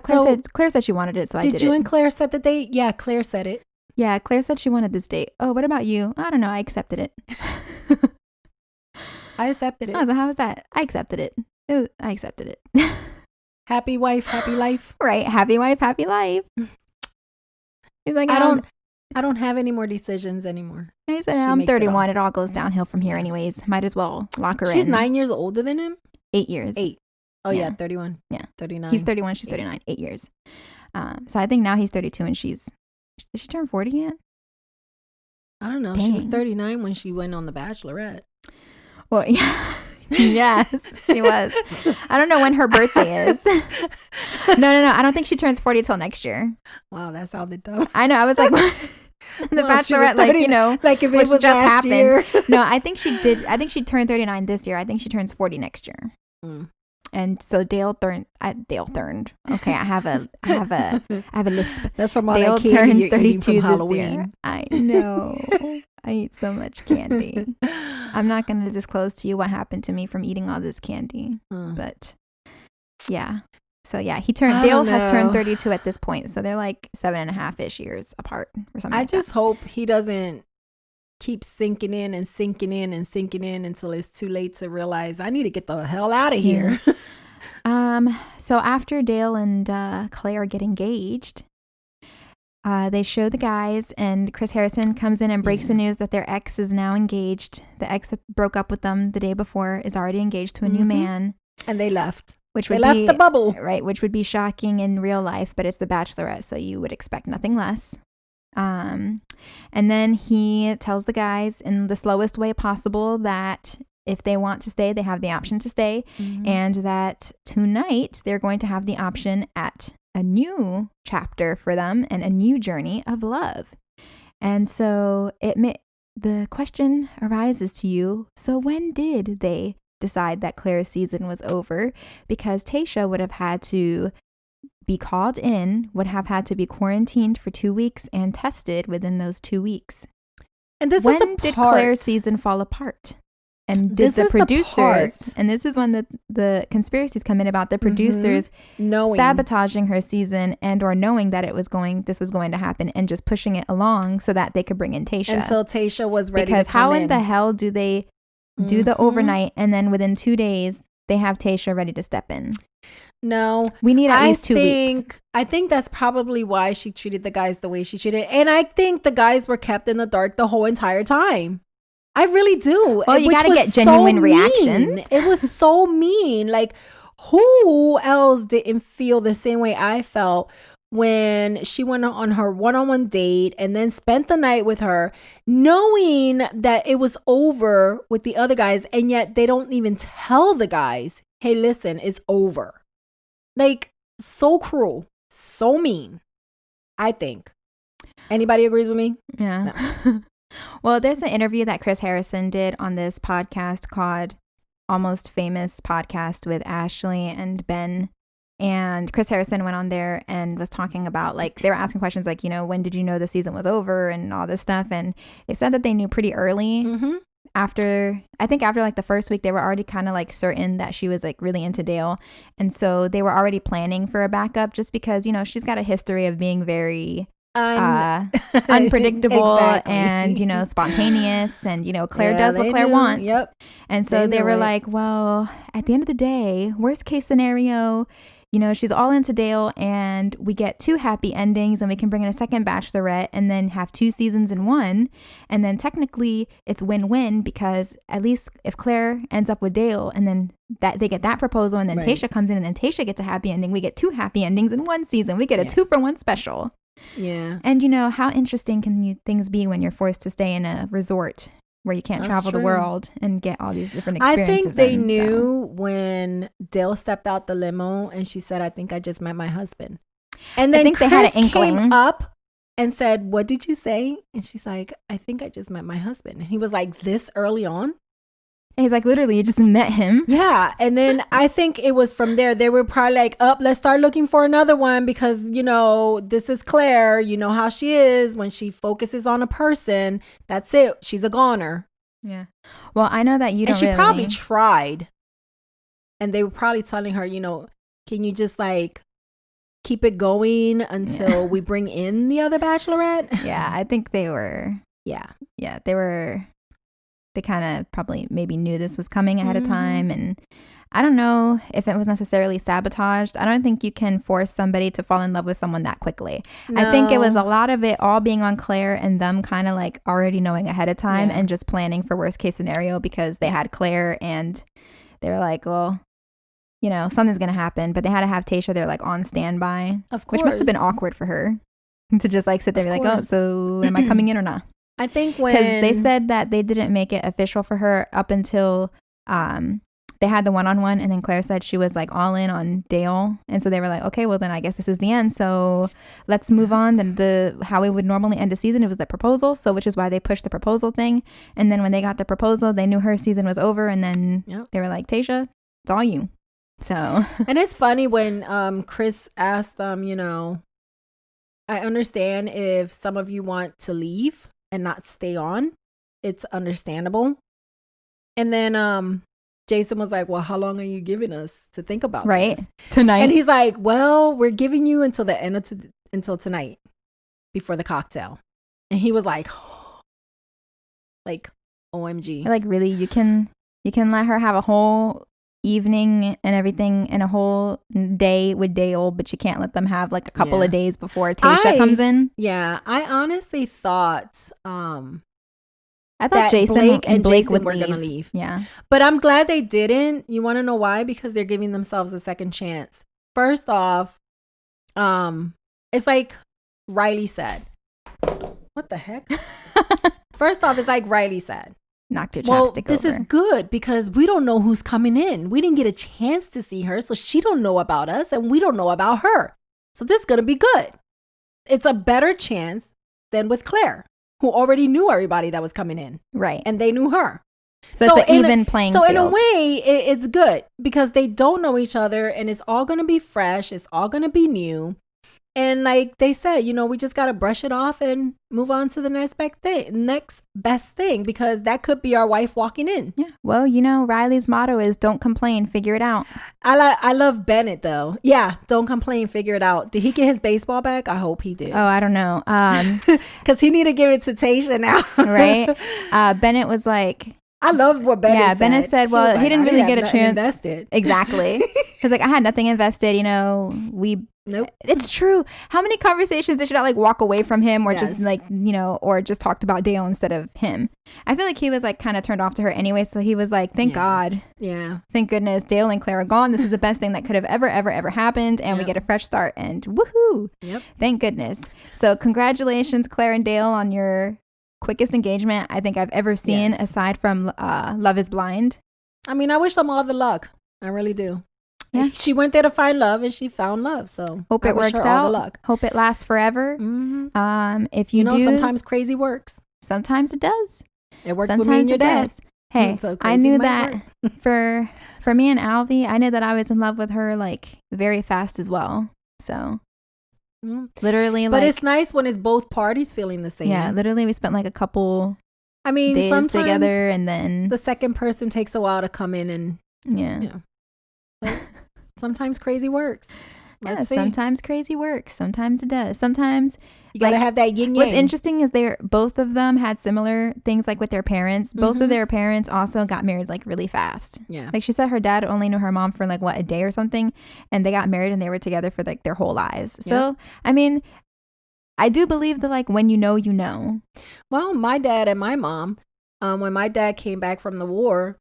Claire said she wanted it, so I did it. Did you and Claire set the date? Yeah, Claire said it. Yeah, Claire said she wanted this date. Oh, what about you? I don't know. I accepted it. I accepted it. I was like, how was that? I accepted it. I accepted it. Happy wife, happy life. Right. Happy wife, happy life. He's like, I don't have any more decisions anymore. He said, I'm 31. It all goes downhill from here anyways. Might as well lock her in. She's 9 years older than him? 8 years. 8. Oh, yeah 31. Yeah. 39. He's 31. She's 39. 8 years. So I think now he's 32 and did she turn 40 yet? I don't know. Dang. She was 39 when she went on The Bachelorette. Well, yeah. Yes, she was. I don't know when her birthday is. No. I don't think she turns 40 till next year. Wow, that sounded dumb. I know. I was like, The Bachelorette, like if it was just last happened. Year. No, I think she did. I think she turned 39 this year. I think she turns 40 next year. And so Dale turned. Okay, I have a lisp. That's from all Dale that candy turns 32 this Halloween. year. I know. I eat so much candy. I'm not going to disclose to you what happened to me from eating all this candy. But yeah. So yeah, Dale has turned 32 at this point. So they're like 7.5-ish years apart or something. I just hope he doesn't keep sinking in until it's too late to realize I need to get the hell out of here. So after Dale and Claire get engaged, they show the guys, and Chris Harrison comes in and breaks the news that their ex is now engaged. The ex that broke up with them the day before is already engaged to a new man. And they left. They left the bubble. Right, which would be shocking in real life, but it's The Bachelorette, so you would expect nothing less. And then he tells the guys in the slowest way possible that if they want to stay, they have the option to stay, and that tonight they're going to have the option at a new chapter for them and a new journey of love. And so the question arises to you, so when did they decide that Claire's season was over? Because Tayshia would have had to be called in, would have had to be quarantined for 2 weeks and tested within those 2 weeks. And this when is the did part. Claire's season fall apart? And did the producers, and this is when the conspiracies come in about the producers sabotaging her season and or knowing that this was going to happen and just pushing it along so that they could bring in Tayshia. Until Tayshia was ready because to come how in. in the hell do they do the overnight and then within 2 days they have Tayshia ready to step in? No. We need at least 2 weeks. I think that's probably why she treated the guys the way she treated. And I think the guys were kept in the dark the whole entire time. I really do. Well, you got to get genuine reactions. It was so mean. Like, who else didn't feel the same way I felt when she went on her one-on-one date and then spent the night with her, knowing that it was over with the other guys, and yet they don't even tell the guys, hey, listen, it's over. Like, so cruel, so mean, I think. Anybody agrees with me? Yeah. No. Well, there's an interview that Chris Harrison did on this podcast called Almost Famous Podcast with Ashley and Ben. And Chris Harrison went on there and was talking about, like, they were asking questions like, when did you know the season was over and all this stuff. And they said that they knew pretty early. after like the first week, they were already kind of like certain that she was like really into Dale. And so they were already planning for a backup just because, you know, she's got a history of being very unpredictable Exactly. and, you know, spontaneous. And, you know, Claire does what Claire wants. Yep. And so they were like, well, at the end of the day, worst case scenario, you know, she's all into Dale and we get 2 happy endings and we can bring in a second Bachelorette and then have 2 seasons in one. And then technically it's win-win because at least if Claire ends up with Dale and then that they get that proposal and then Tayshia comes in and then Tayshia gets a happy ending, we get 2 happy endings in one season. We get a 2-for-1 special. Yeah. And you know, how interesting can things be when you're forced to stay in a resort where you can't travel the world and get all these different experiences? I think they knew when Dale stepped out the limo and she said, I think I just met my husband. And then Chris they had an inkling. Came up and said, what did you say? And she's like, I think I just met my husband. And he was like, this early on? And he's like, literally, you just met him. Yeah. And then I think it was from there. They were probably like, let's start looking for another one because, you know, this is Claire. You know how she is when she focuses on a person. That's it. She's a goner. Yeah. Well, I know that you don't. And she probably tried. And they were probably telling her, you know, can you just like keep it going until we bring in the other Bachelorette? Yeah, I think they were. Yeah. Yeah, they were. They kind of probably maybe knew this was coming ahead of time. And I don't know if it was necessarily sabotaged. I don't think you can force somebody to fall in love with someone that quickly. No. I think it was a lot of it all being on Claire and them kind of like already knowing ahead of time and just planning for worst case scenario because they had Claire and they were like, well, you know, something's going to happen. But they had to have Tayshia there like on standby. Of course. Which must have been awkward for her to just like sit there and be like, oh, so am I coming in or not? I think when... Because they said that they didn't make it official for her up until they had the one-on-one, and then Claire said she was like all in on Dale. And so they were like, okay, well then I guess this is the end. So let's move on. Then how we would normally end a season, it was the proposal. So which is why they pushed the proposal thing. And then when they got the proposal, they knew her season was over. And then they were like, Tayshia, it's all you. So... And it's funny when Chris asked them, you know, I understand if some of you want to leave and not stay on. It's understandable. And then Jason was like, well, how long are you giving us to think about this? Tonight. And he's like, well, we're giving you until the end of until tonight before the cocktail. And he was like, like, OMG. Like, really? You can let her have a whole evening and everything and a whole day with Dale, but you can't let them have like a couple of days before Tayshia comes in. Yeah, I honestly thought I thought Jason and Blake were gonna leave. Yeah, but I'm glad they didn't. You want to know why? Because they're giving themselves a second chance. First off, it's like Riley said. What the heck? First off, it's like Riley said. Knocked your chapstick this over. Is good because we don't know who's coming in. We didn't get a chance to see her, so she don't know about us and we don't know about her. So this is going to be good. It's a better chance than with Claire, who already knew everybody that was coming in. Right. And they knew her. So it's an even playing field. So in a way, it's good because they don't know each other and it's all going to be fresh. It's all going to be new. And like they said, you know, we just got to brush it off and move on to the next best thing, because that could be our wife walking in. Yeah. Well, you know, Riley's motto is don't complain, figure it out. I love Bennett, though. Yeah. Don't complain, figure it out. Did he get his baseball back? I hope he did. Oh, I don't know. Because he need to give it to Tayshia now. Right. Bennett was like... I love what Bennett said. Yeah, Bennett said, well, he didn't really get a chance. Invested. Exactly. He's like, I had nothing invested, you know, Nope. It's true. How many conversations did she not like walk away from him or just like, you know, or just talked about Dale instead of him? I feel like he was like kind of turned off to her anyway. So he was like, thank God. Yeah. Thank goodness Dale and Claire are gone. This is the best thing that could have ever happened. And we get a fresh start and woohoo. Yep. Thank goodness. So congratulations, Claire and Dale, on your quickest engagement I think I've ever seen aside from Love is Blind. I mean, I wish them all the luck. I really do. Yeah. She went there to find love and she found love. So hope it works out. Hope it lasts forever. Mm-hmm. If you do, sometimes crazy works. Sometimes it does. It worked with me and your dad. Hey, so I knew that for me and Alvy, I knew that I was in love with her like very fast as well. So literally, but it's nice when it's both parties feeling the same. Yeah, literally, we spent like a couple I mean, days sometimes together, and then the second person takes a while to come in, and yeah. But sometimes crazy works. Yeah, sometimes crazy works. Sometimes it does. Sometimes you gotta have that yin yang. What's interesting is both of them had similar things like with their parents. Both of their parents also got married like really fast. Yeah. Like she said her dad only knew her mom for like a day or something, and they got married and they were together for like their whole lives. Yeah. So, I mean, I do believe that like when you know, you know. Well, my dad and my mom, when my dad came back from the war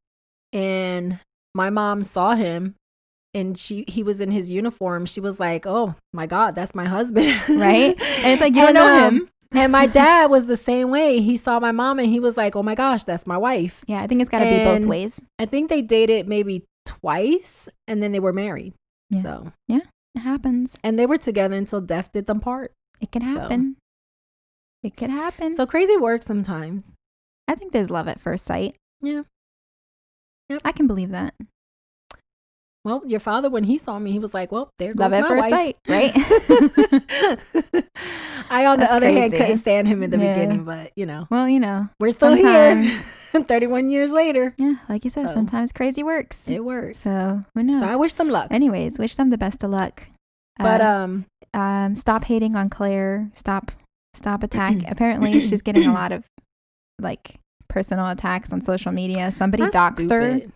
and my mom saw him, and he was in his uniform, she was like, oh my God, that's my husband. Right? And it's like, you don't know him. And my dad was the same way. He saw my mom and he was like, oh my gosh, that's my wife. Yeah, I think it's got to be both ways. I think they dated maybe twice and then they were married. Yeah. So yeah, it happens. And they were together until death did them part. It can happen. So. It could happen. So crazy work sometimes. I think there's love at first sight. Yeah. Yep. I can believe that. Well, your father, when he saw me, he was like, well, there goes love at first sight, right? I, on the other hand, couldn't stand him in the beginning, but, you know. Well, you know. We're still here 31 years later. Yeah, like you said, sometimes crazy works. It works. So, who knows? So I wish them luck. Anyways, wish them the best of luck. But, stop hating on Claire. Stop attack. Apparently, she's getting a lot of, like, personal attacks on social media. Somebody doxed her.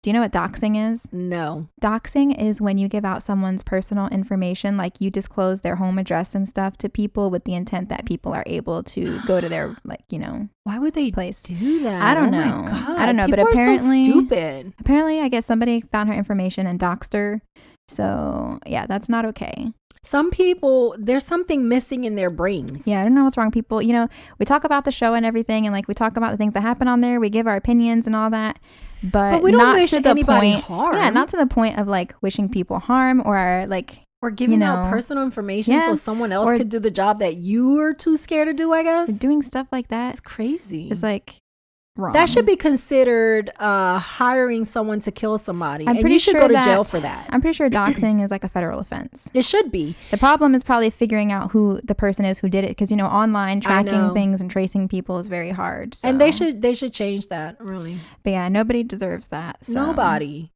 Do you know what doxing is? No. Doxing is when you give out someone's personal information, like you disclose their home address and stuff to people with the intent that people are able to go to their, like, you know, why would they place. Do that? I don't know. My God. I don't know, people but apparently, are so stupid. Apparently, I guess somebody found her information and doxed her. So yeah, that's not okay. Some people, there's something missing in their brains. Yeah, I don't know what's wrong. People, you know, we talk about the show and everything, and like we talk about the things that happen on there. We give our opinions and all that. But we don't not wish to the anybody point, harm. Yeah, not to the point of like wishing people harm or like giving out personal information so someone else could do the job that you were too scared to do. I guess doing stuff like that. It's crazy. It's like wrong. That should be considered hiring someone to kill somebody. And you should go to jail for that. I'm pretty sure doxing is like a federal offense. It should be. The problem is probably figuring out who the person is who did it, because you know online tracking things and tracing people is very hard. So. And they should change that, really. But yeah, nobody deserves that. So. Nobody.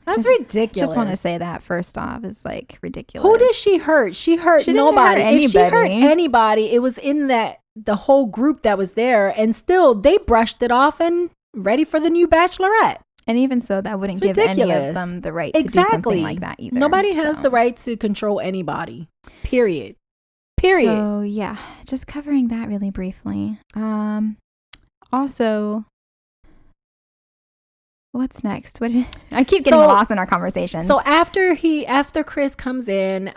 That's ridiculous. Just want to say that first off is like ridiculous. Who did she hurt? She hurt nobody. If she hurt anybody, it was in the whole group that was there, and still they brushed it off and ready for the new Bachelorette. And even so, that wouldn't give any of them the right to do something like that either. Nobody has the right to control anybody. Period. So yeah, just covering that really briefly. Also, what's next? I keep getting lost in our conversations. So after Chris comes in,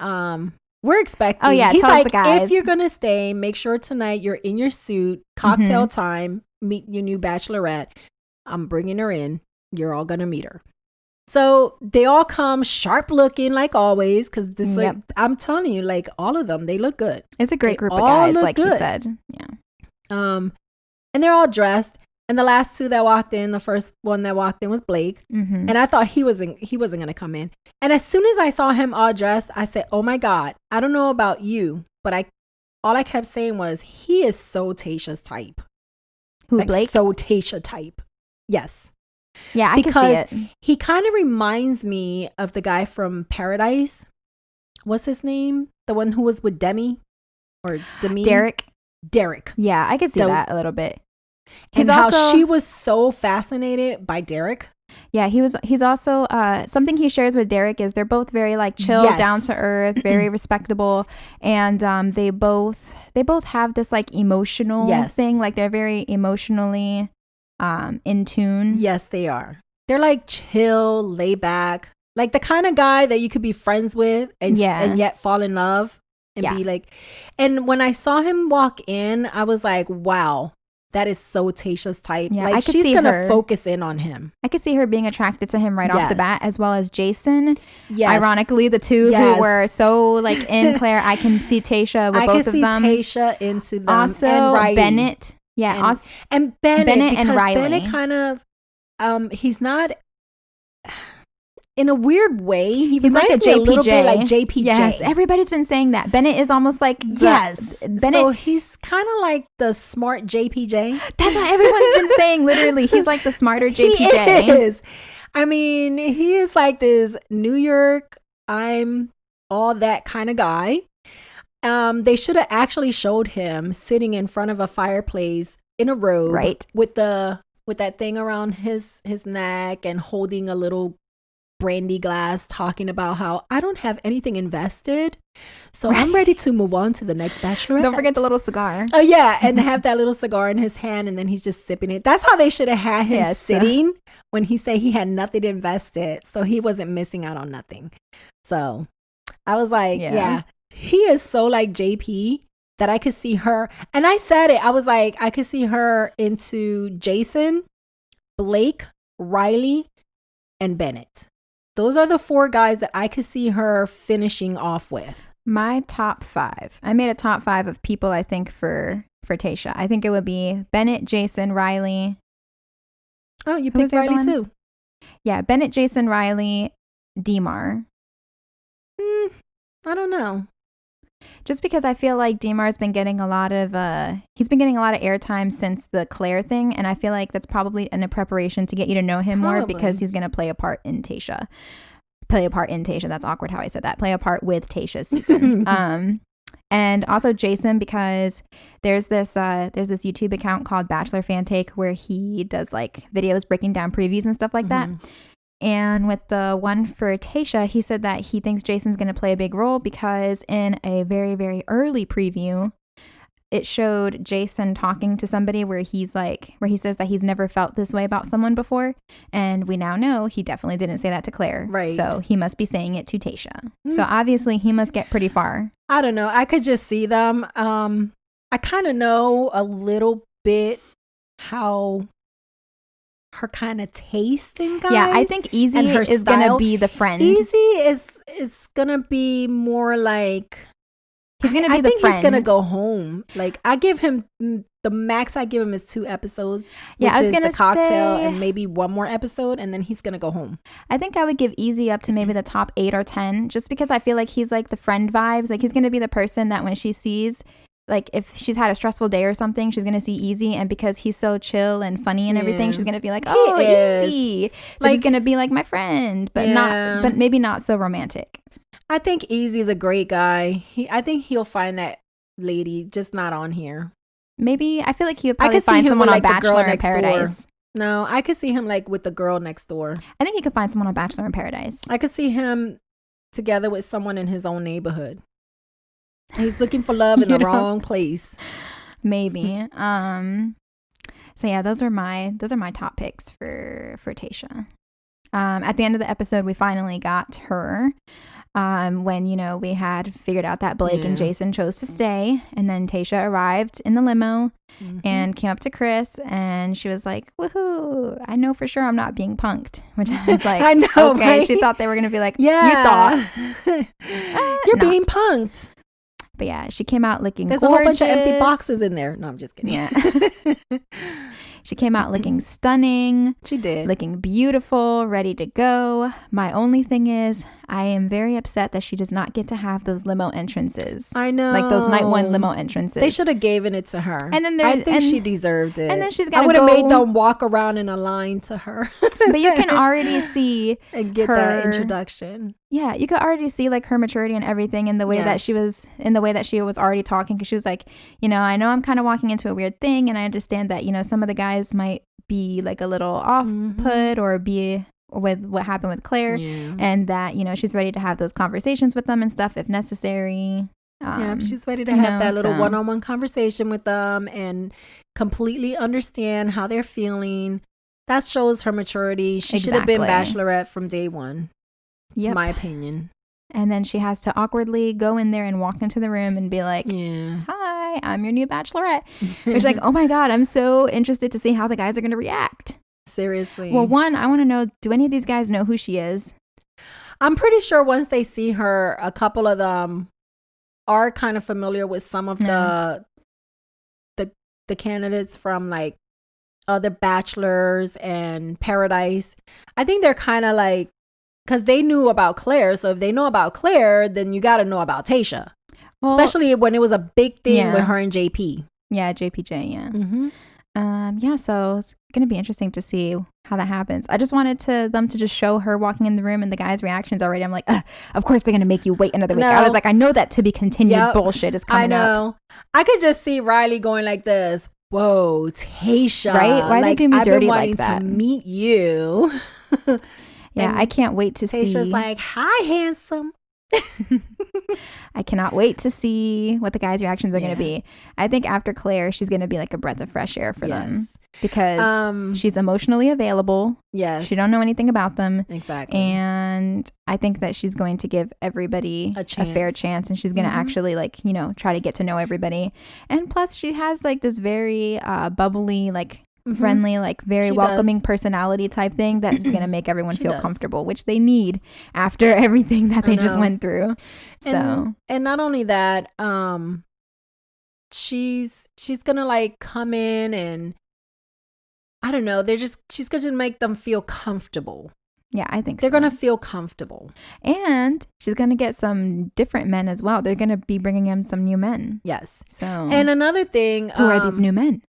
we're expecting. Oh yeah, he's like, the guys, if you're gonna stay, make sure tonight you're in your suit. Cocktail time. Meet your new Bachelorette. I'm bringing her in. You're all gonna meet her. So they all come sharp looking like always, because this like I'm telling you, like all of them, they look good. It's a great group of guys, like you said. Yeah. And they're all dressed. And the last two that walked in, the first one that walked in was Blake. Mm-hmm. And I thought he wasn't going to come in. And as soon as I saw him all dressed, I said, oh my God, I don't know about you, but all I kept saying was, he is so Tayshia's type. Who, like, Blake? So Tayshia type. Yes. Yeah, I can see it. He kind of reminds me of the guy from Paradise. What's his name? The one who was with Demi? Or Demi? Derek. Yeah, I could see that a little bit. And how she was so fascinated by Derek. Yeah, he's also something he shares with Derek is they're both very like chill, down to earth, very respectable, and they both have this like emotional thing, like they're very emotionally in tune. Yes, they are. They're like chill, lay back, like the kind of guy that you could be friends with and yet fall in love and be like. And when I saw him walk in, I was like, wow. That is so Tayshia's type. Yeah, like she's going to focus in on him. I could see her being attracted to him right off the bat, as well as Jason. Yes. Ironically, the two who were so like in Clare, I can see Tayshia with both of them. I can see Tayshia into them. Also, and Bennett. Yeah. And Bennett and Riley. Bennett kind of, he's not, in a weird way, he's like a me a little bit like JPJ. Yes, everybody's been saying that. Bennett is almost like Bennett. So he's kind of like the smart JPJ. That's what everyone's been saying. Literally, he's like the smarter JPJ. He is. I mean, he is like this New York, I'm all that kind of guy. They should have actually showed him sitting in front of a fireplace in a robe, right, with that thing around his neck and holding a little brandy glass, talking about how I don't have anything invested, so I'm ready to move on to the next Bachelorette. Don't forget the little cigar. Oh yeah, and have that little cigar in his hand, and then he's just sipping it. That's how they should have had him sitting when he said he had nothing invested, so he wasn't missing out on nothing. So I was like, yeah, he is so like JP that I could see her, and I said it, I was like, I could see her into Jason, Blake, Riley, and Bennett. Those are the 4 guys that I could see her finishing off with. My top 5. I made a top 5 of people I think for Tayshia. I think it would be Bennett, Jason, Riley. Oh, you picked Riley too. Yeah, Bennett, Jason, Riley, Demar. I don't know. Just because I feel like Demar's been getting a lot of airtime since the Clare thing, and I feel like that's probably in a preparation to get you to know him more, because he's going to play a part in Tayshia. That's awkward how I said that. Play a part with Tayshia's season. And also Jason, because there's this YouTube account called Bachelor Fan Take where he does like videos breaking down previews and stuff like that. And with the one for Tayshia, he said that he thinks Jason's going to play a big role because in a very, very early preview, it showed Jason talking to somebody where he says that he's never felt this way about someone before. And we now know he definitely didn't say that to Clare. Right. So he must be saying it to Tayshia. So obviously he must get pretty far. I don't know. I could just see them. I kind of know a little bit how her kind of taste in guys. Yeah, I think Easy is going to be the friend. Easy is going to be more like... He's going to be the friend. I think he's going to go home. Like, I give him... The max I give him is 2 episodes. Yeah, which is the cocktail and maybe 1 more episode, and then he's going to go home. I think I would give Easy up to maybe the top 8 or 10, just because I feel like he's like the friend vibes. Like, he's going to be the person that when she sees... Like, if she's had a stressful day or something, she's going to see Easy. And because he's so chill and funny and everything, she's going to be like, oh, Easy. So she's going to be like my friend, but maybe not so romantic. I think Easy is a great guy. I think he'll find that lady, just not on here. Maybe. I feel like he would probably find someone on Bachelor in Paradise. No, I could see him like with the girl next door. I think he could find someone on Bachelor in Paradise. I could see him together with someone in his own neighborhood. He's looking for love in the wrong place. Maybe. So yeah, those are my top picks for Tayshia. At the end of the episode, we finally got her. When we had figured out that Blake and Jason chose to stay, and then Tayshia arrived in the limo and came up to Chris, and she was like, "Woohoo! I know for sure I'm not being punked," which I was like, "I know." Okay, right? She thought they were gonna be like, "Yeah, you thought you're being punked." But yeah, she came out looking There's gorgeous. a whole bunch of empty boxes in there. No, I'm just kidding. Yeah. She came out looking stunning. She did. Looking beautiful, ready to go. My only thing is, I am very upset that she does not get to have those limo entrances. I know. Like those night 1 limo entrances. They should have given it to her. And then I think she deserved it. And then she's got I would have made them walk around in a line to her. But you can already see and get that introduction. Yeah, you could already see like her maturity and everything in the way that she was already talking, because she was like, I know I'm kind of walking into a weird thing, and I understand that, some of the guys might be like a little off put or be with what happened with Clare, and that, she's ready to have those conversations with them and stuff if necessary. She's ready to have that little one-on-one conversation with them and completely understand how they're feeling. That shows her maturity. She should have been Bachelorette from day 1. Yep. My opinion. And then she has to awkwardly go in there and walk into the room and be like, "Hi, I'm your new Bachelorette." Which, like, oh my God, I'm so interested to see how the guys are going to react. Seriously. Well, one, I want to know, do any of these guys know who she is? I'm pretty sure once they see her, a couple of them are kind of familiar with some of the candidates from like other Bachelors and Paradise. I think they're kind of like because they knew about Clare. So if they know about Clare, then you got to know about Tayshia. Well, especially when it was a big thing with her and JP. Yeah, JPJ, yeah. Mm-hmm. Yeah, so it's going to be interesting to see how that happens. I just wanted them to just show her walking in the room and the guys' reactions already. I'm like, of course they're going to make you wait another week. I was like, I know that to be continued bullshit is coming up. I know. I could just see Riley going like this. Whoa, Tayshia. Right? Why they do me dirty like that? I've been wanting to meet you. Yeah, I can't wait to see. Tayshia's like, hi, handsome. I cannot wait to see what the guys' reactions are going to be. I think after Clare, she's going to be like a breath of fresh air for them because she's emotionally available. Yes. She don't know anything about them. Exactly. And I think that she's going to give everybody a fair chance, and she's going to actually like, you know, try to get to know everybody. And plus she has like this very bubbly, like friendly, like very welcoming personality type thing that is going to make everyone feel comfortable, which they need after everything that they just went through. So and not only that, she's gonna like come in and I don't know, she's gonna make them feel comfortable. Yeah, I think they're gonna feel comfortable. And she's gonna get some different men as well. They're gonna be bringing in some new men. Yes. So and another thing, who are these new men?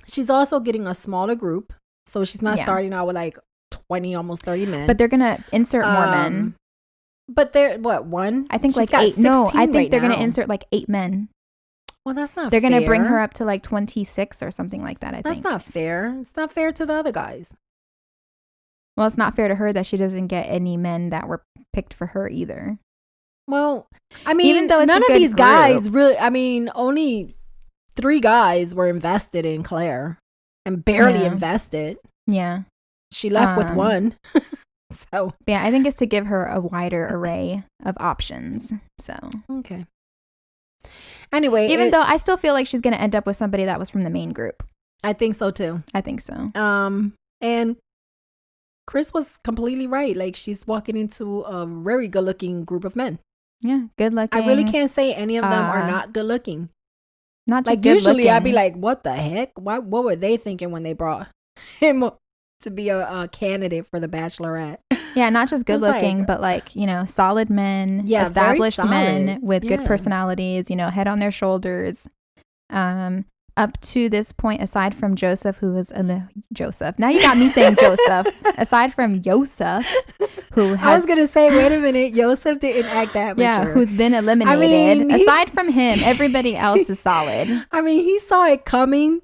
She's also getting a smaller group. So she's not starting out with like 20, almost 30 men. But they're going to insert more men. But they're, one? I think like 8. No, I think they're going to insert like 8 men. Well, that's not They're fair. They're going to bring her up to like 26 or something like that, I think. That's not fair. It's not fair to the other guys. Well, it's not fair to her that she doesn't get any men that were picked for her either. Well, I mean, even though none of these guys really, I mean, only 3 guys were invested in Clare and barely invested. Yeah. She left with 1. So yeah, I think it's to give her a wider array of options. So okay. Anyway, even though I still feel like she's going to end up with somebody that was from the main group. I think so too. I think so. And Chris was completely right. Like she's walking into a very good-looking group of men. Yeah, good looking. I really can't say any of them are not good looking. Not just like usually I'd be like, what the heck? What were they thinking when they brought him to be a candidate for the Bachelorette? Yeah, not just good looking, like, but like, you know, solid men, established men with good personalities, you know, head on their shoulders. Up to this point, aside from Joseph, who was Joseph. Now you got me saying Joseph. Aside from Yosef, who has... I was going to say, wait a minute, Yosef didn't act that mature. Yeah, who's been eliminated. I mean, aside from him, everybody else is solid. I mean, he saw it coming.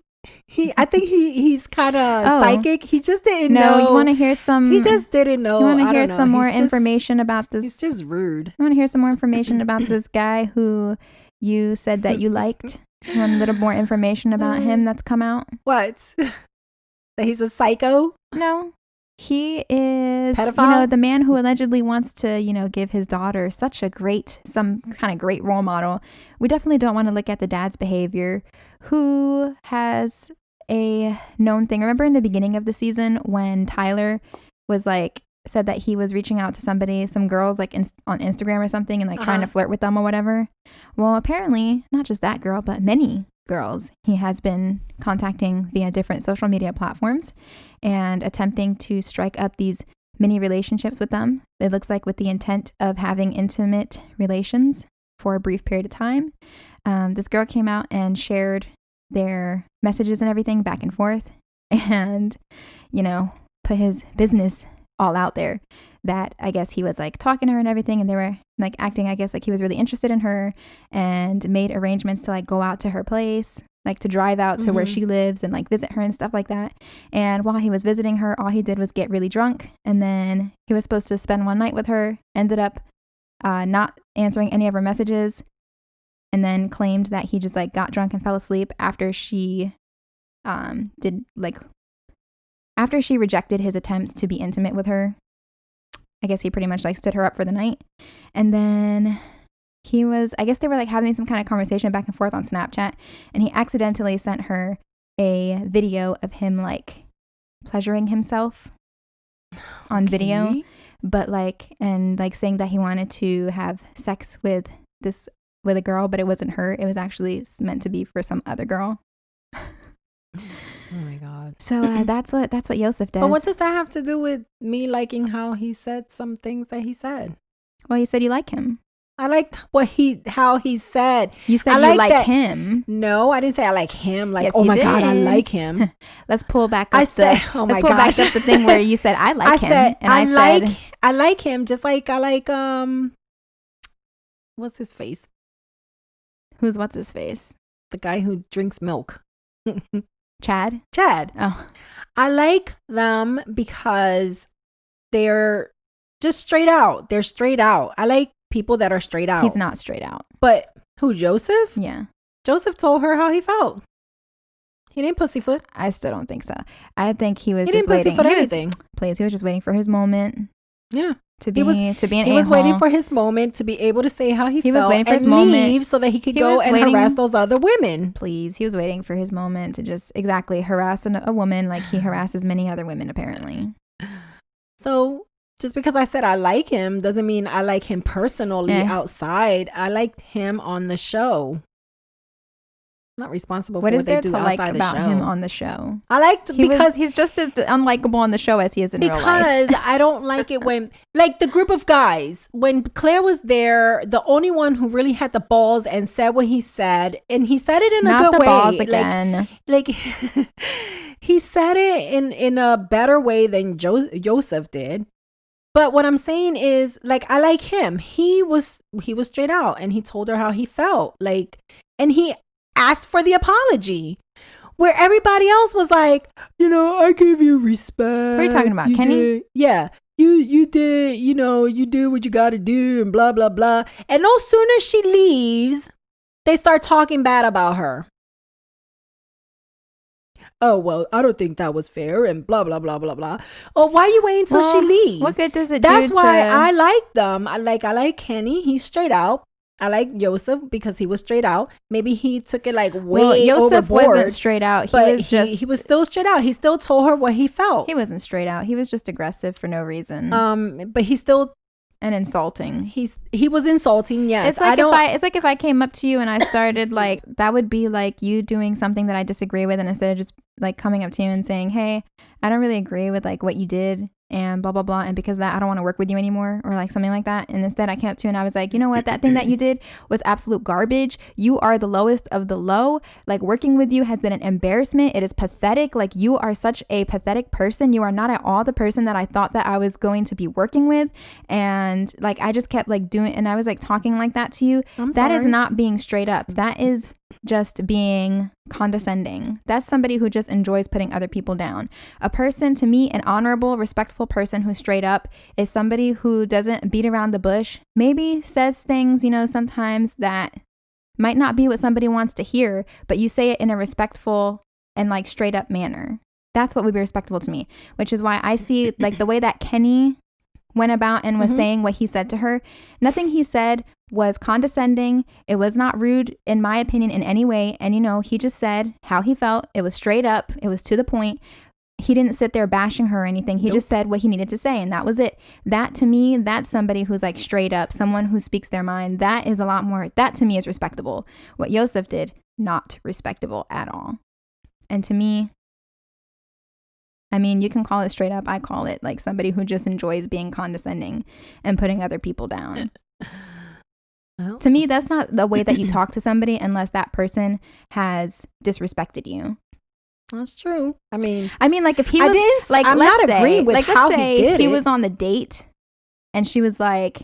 I think he's kind of psychic. He just didn't know. No, you want to hear some... He just didn't know. You want to hear some more information about this? He's just rude. You want to hear some more information about this guy who you said that you liked? You want a little more information about him that's come out? What? That he's a psycho? No. He is, pedophile? You know, the man who allegedly wants to, you know, give his daughter some kind of great role model. We definitely don't want to look at the dad's behavior, who has a known thing. Remember in the beginning of the season when Tyler was like, said that he was reaching out to some girls like on Instagram or something and like trying to flirt with them or whatever. Well, apparently not just that girl, but many girls he has been contacting via different social media platforms and attempting to strike up these mini relationships with them. It looks like with the intent of having intimate relations for a brief period of time. This girl came out and shared their messages and everything back and forth and, you know, put his business all out there that I guess he was like talking to her and everything, and they were like acting, I guess, like he was really interested in her and made arrangements to like go out to her place, like to drive out to where she lives and like visit her and stuff like that. And while he was visiting her, all he did was get really drunk, and then he was supposed to spend one night with her, ended up not answering any of her messages, and then claimed that he just like got drunk and fell asleep after she after she rejected his attempts to be intimate with her. I guess he pretty much like stood her up for the night. And then I guess they were like having some kind of conversation back and forth on Snapchat, and he accidentally sent her a video of him like pleasuring himself on video, but like, and like saying that he wanted to have sex with a girl, but it wasn't her. It was actually meant to be for some other girl. Oh my God. God. So that's what Yosef does. But what does that have to do with me liking how he said some things that he said? Well, you said you like him. I liked how he said. You said you like him. No, I didn't say I like him. Like, yes, oh my did. God, I like him. Let's pull back up I said, oh my gosh. Let's pull back up the thing where you said I like him. Said, and I like him just like I like what's his face? What's his face? The guy who drinks milk. Chad. Oh. I like them because they're just straight out. They're straight out. I like people that are straight out. He's not straight out. But who, Joseph? Yeah. Joseph told her how he felt. He didn't pussyfoot. I still don't think so. I think he was he just didn't waiting. Pussyfoot anything. He was just waiting for his moment. Yeah. To be an a-hole. He was waiting for his moment to be able to say how he felt. Was waiting for his moment leave so that he could go and harass those other women. Please. He was waiting for his moment to just harass a woman like he harasses many other women apparently. So just because I said I like him doesn't mean I like him personally outside. I liked him on the show. Not responsible for what they do outside the show. What is there to like about him on the show? I liked because he's just as unlikable on the show as he is in real life. Because I don't like it when like the group of guys, when Claire was there, the only one who really had the balls and said what he said, and he said it in a good way. Balls again. Like he said it in a better way than Joseph did. But what I'm saying is, like, I like him. He was straight out and he told her how he felt. Like, and he asked for the apology, where everybody else was like, I give you respect. What are you talking about, Kenny? Yeah, you did, you do what you got to do and blah blah blah. And no sooner she leaves, they start talking bad about her. Oh, well, I don't think that was fair and blah blah blah blah blah. Oh, why are you waiting until she leaves? What good does it do? That's why I like them. I like Kenny. He's straight out. I like Joseph because he was straight out. Maybe he took it like way Joseph overboard. Wasn't straight out. He was still straight out. He still told her what he felt. He wasn't straight out. He was just aggressive for no reason. But he still and insulting. He was insulting. Yes, it's like if I came up to you and I started like that would be like you doing something that I disagree with, and instead of just like coming up to you and saying, "Hey, I don't really agree with like what you did." And blah, blah, blah. And because of that, I don't want to work with you anymore or like something like that. And instead I came up to you and I was like, you know what? That thing that you did was absolute garbage. You are the lowest of the low. Like working with you has been an embarrassment. It is pathetic. Like you are such a pathetic person. You are not at all the person that I thought that I was going to be working with. And like, I just kept like doing, and I was like talking like that to you. That is not being straight up. That is just being condescending. That's somebody who just enjoys putting other people down. A person, to me, an honorable, respectful person who's straight up is somebody who doesn't beat around the bush, maybe says things, sometimes that might not be what somebody wants to hear, but you say it in a respectful and like straight up manner. That's what would be respectable to me, which is why I see like the way that Kenny went about and was saying what he said to her. Nothing he said was condescending. It was not rude, in my opinion, in any way. And, he just said how he felt. It was straight up. It was to the point. He didn't sit there bashing her or anything. He just said what he needed to say. And that was it. That to me, that's somebody who's like straight up, someone who speaks their mind. That is a lot more, that to me is respectable. What Joseph did, not respectable at all. And to me, I mean, you can call it straight up. I call it like somebody who just enjoys being condescending and putting other people down. Well, to me, that's not the way that you talk to somebody unless that person has disrespected you. That's true. I mean, like if he was like, I'm not agreeing with how he did it. He was on the date, and she was like,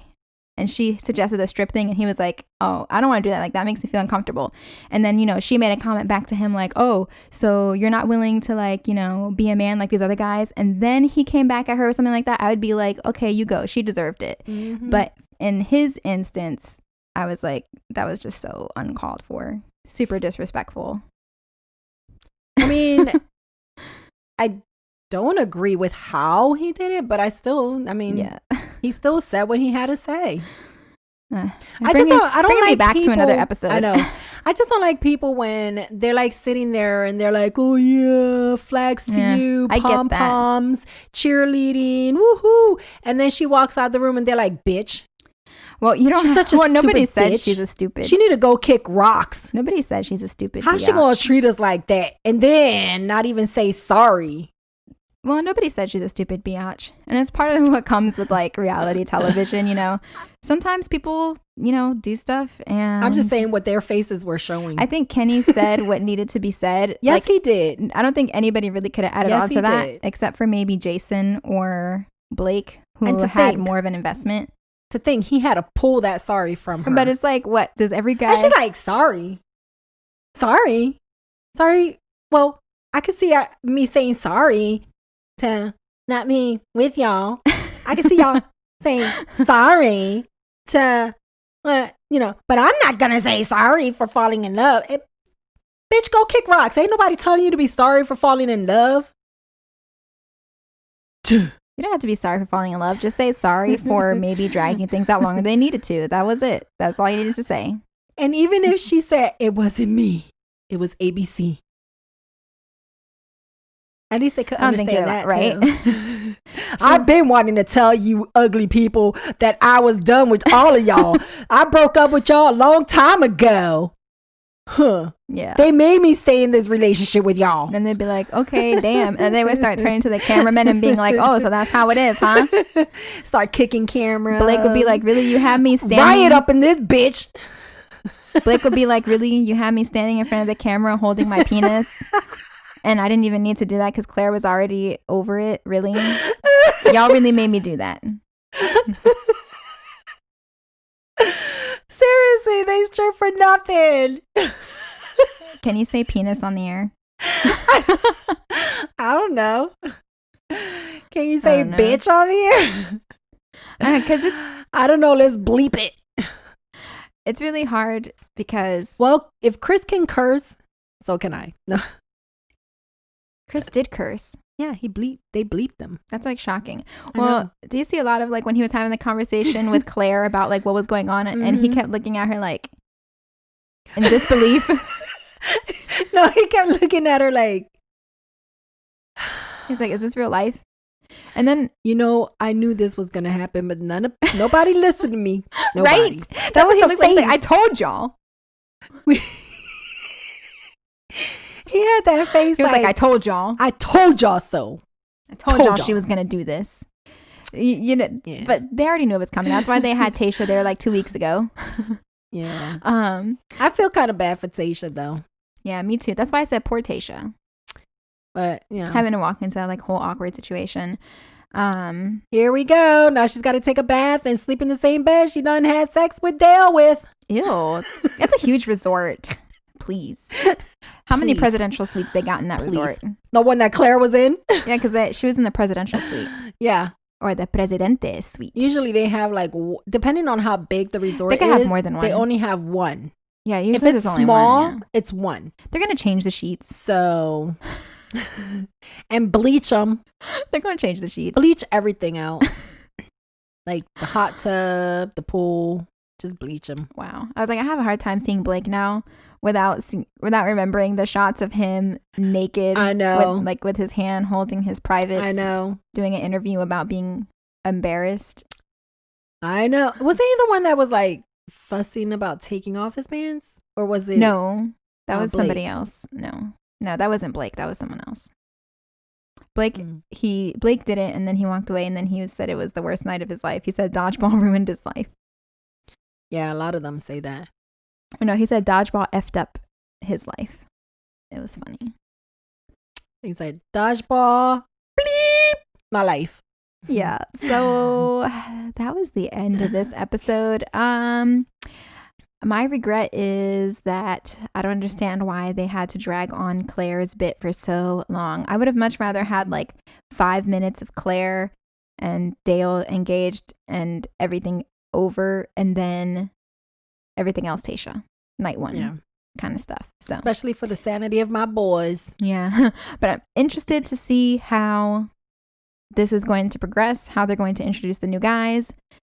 and she suggested the strip thing, and he was like, "Oh, I don't want to do that. Like that makes me feel uncomfortable." And then she made a comment back to him like, "Oh, so you're not willing to like be a man like these other guys?" And then he came back at her or something like that. I would be like, "Okay, you go. She deserved it." Mm-hmm. But in his instance, I was like, that was just so uncalled for, super disrespectful. I mean, I don't agree with how he did it, but he still said what he had to say. I don't like back people, to another episode. I know. I just don't like people when they're like sitting there and they're like, "Oh yeah, flags to you, pom poms, cheerleading, woohoo!" And then she walks out the room and they're like, "Bitch." Well, you don't. She's such a well, nobody stupid said bitch. she's a stupid. She need to go kick rocks. Nobody said she's a stupid. How's she gonna treat us like that and then not even say sorry? Well, nobody said she's a stupid biatch. And it's part of what comes with like reality television, you know. Sometimes people, you know, do stuff and I'm just saying what their faces were showing. I think Kenny said what needed to be said. Yes, like, he did. I don't think anybody really could have added Yes, on to he that did. except for maybe Jason or Blake, who And to had think- more of an investment. To think he had to pull that sorry from her. But it's like, what does every guy? And she's like, sorry. Well, I could see me saying sorry to not me with y'all. I can see y'all saying sorry to, you know, but I'm not going to say sorry for falling in love. Bitch, go kick rocks. Ain't nobody telling you to be sorry for falling in love. You don't have to be sorry for falling in love. Just say sorry for maybe dragging things out longer than they needed to. That was it. That's all you needed to say. And even if she said it wasn't me, it was ABC. At least they could I don't think understand they're that, right. too. I've been wanting to tell you ugly people that I was done with all of y'all. I broke up with y'all a long time ago. Huh. Yeah. They made me stay in this relationship with y'all. Then they'd be like, okay, damn. And they would start turning to the cameraman and being like, oh, so that's how it is, huh? Start kicking cameras. Blake would be like, really? You have me standing? Riot up in this bitch. Blake would be like, really? You had me standing in front of the camera holding my penis? And I didn't even need to do that because Claire was already over it. Really? Y'all really made me do that. Seriously, they strip for nothing. Can you say penis on the air? I don't know. Can you say bitch on the air? Because I don't know. Let's bleep it. it's really hard because Well, if Chris can curse, so can I. No. Chris did curse. Yeah, they bleeped them. That's like shocking. I Well, know. do you see a lot of like when he was having the conversation with Claire about like what was going on and he kept looking at her like in disbelief? No, he kept looking at her like, He's like, is this real life? And then you know, I knew this was gonna happen, but nobody listened to me. Nobody. right? That was was he the looked like face. I told y'all. He had that face He was like, I told y'all. I told y'all so. I told told y'all y'all. she was gonna do this. You know, Yeah. but they already knew it was coming. That's why they had Tayshia there like 2 weeks ago. Yeah. I I feel kind of bad for Tayshia though. yeah, me too. That's why I said poor Tayshia. But yeah. Having to walk into that like whole awkward situation. Here we go. Now she's got to take a bath and sleep in the same bed she done had sex with Dale with. Ew. That's a huge resort. Please. How many Please. presidential suites they got in that Please. resort? The one that Claire was in. Yeah, because she was in the presidential suite. Yeah. Or the Presidente suite. Usually they have like, depending on how big the resort They is, can have more than they one. only have one. Yeah, If usually it's there's only small, one. Yeah. it's one. They're going to change the sheets. So, and bleach them. They're going to change the sheets. Bleach everything out. Like the hot tub, the pool, just bleach them. Wow. I was like, I have a hard time seeing Blake now without remembering the shots of him naked. I know. With his hand holding his privates. I know. Doing an interview about being embarrassed. I know. Was he the one that was like fussing about taking off his pants? Or was it? No, that Oh, was somebody Blake. else. No, that wasn't Blake. That was someone else. Blake, Mm. Blake did it and then he walked away and then he said it was the worst night of his life. He said dodgeball ruined his life. Yeah, a lot of them say that. No, he said dodgeball effed up his life. It was funny. He said, dodgeball, bleep, my life. Yeah. So that was the end of this episode. My regret is that I don't understand why they had to drag on Claire's bit for so long. I would have much rather had like 5 minutes of Claire and Dale engaged and everything over and then everything else Tayshia. Night one kind of stuff. So Especially for the sanity of my boys. yeah. But I'm interested to see how this is going to progress, how they're going to introduce the new guys,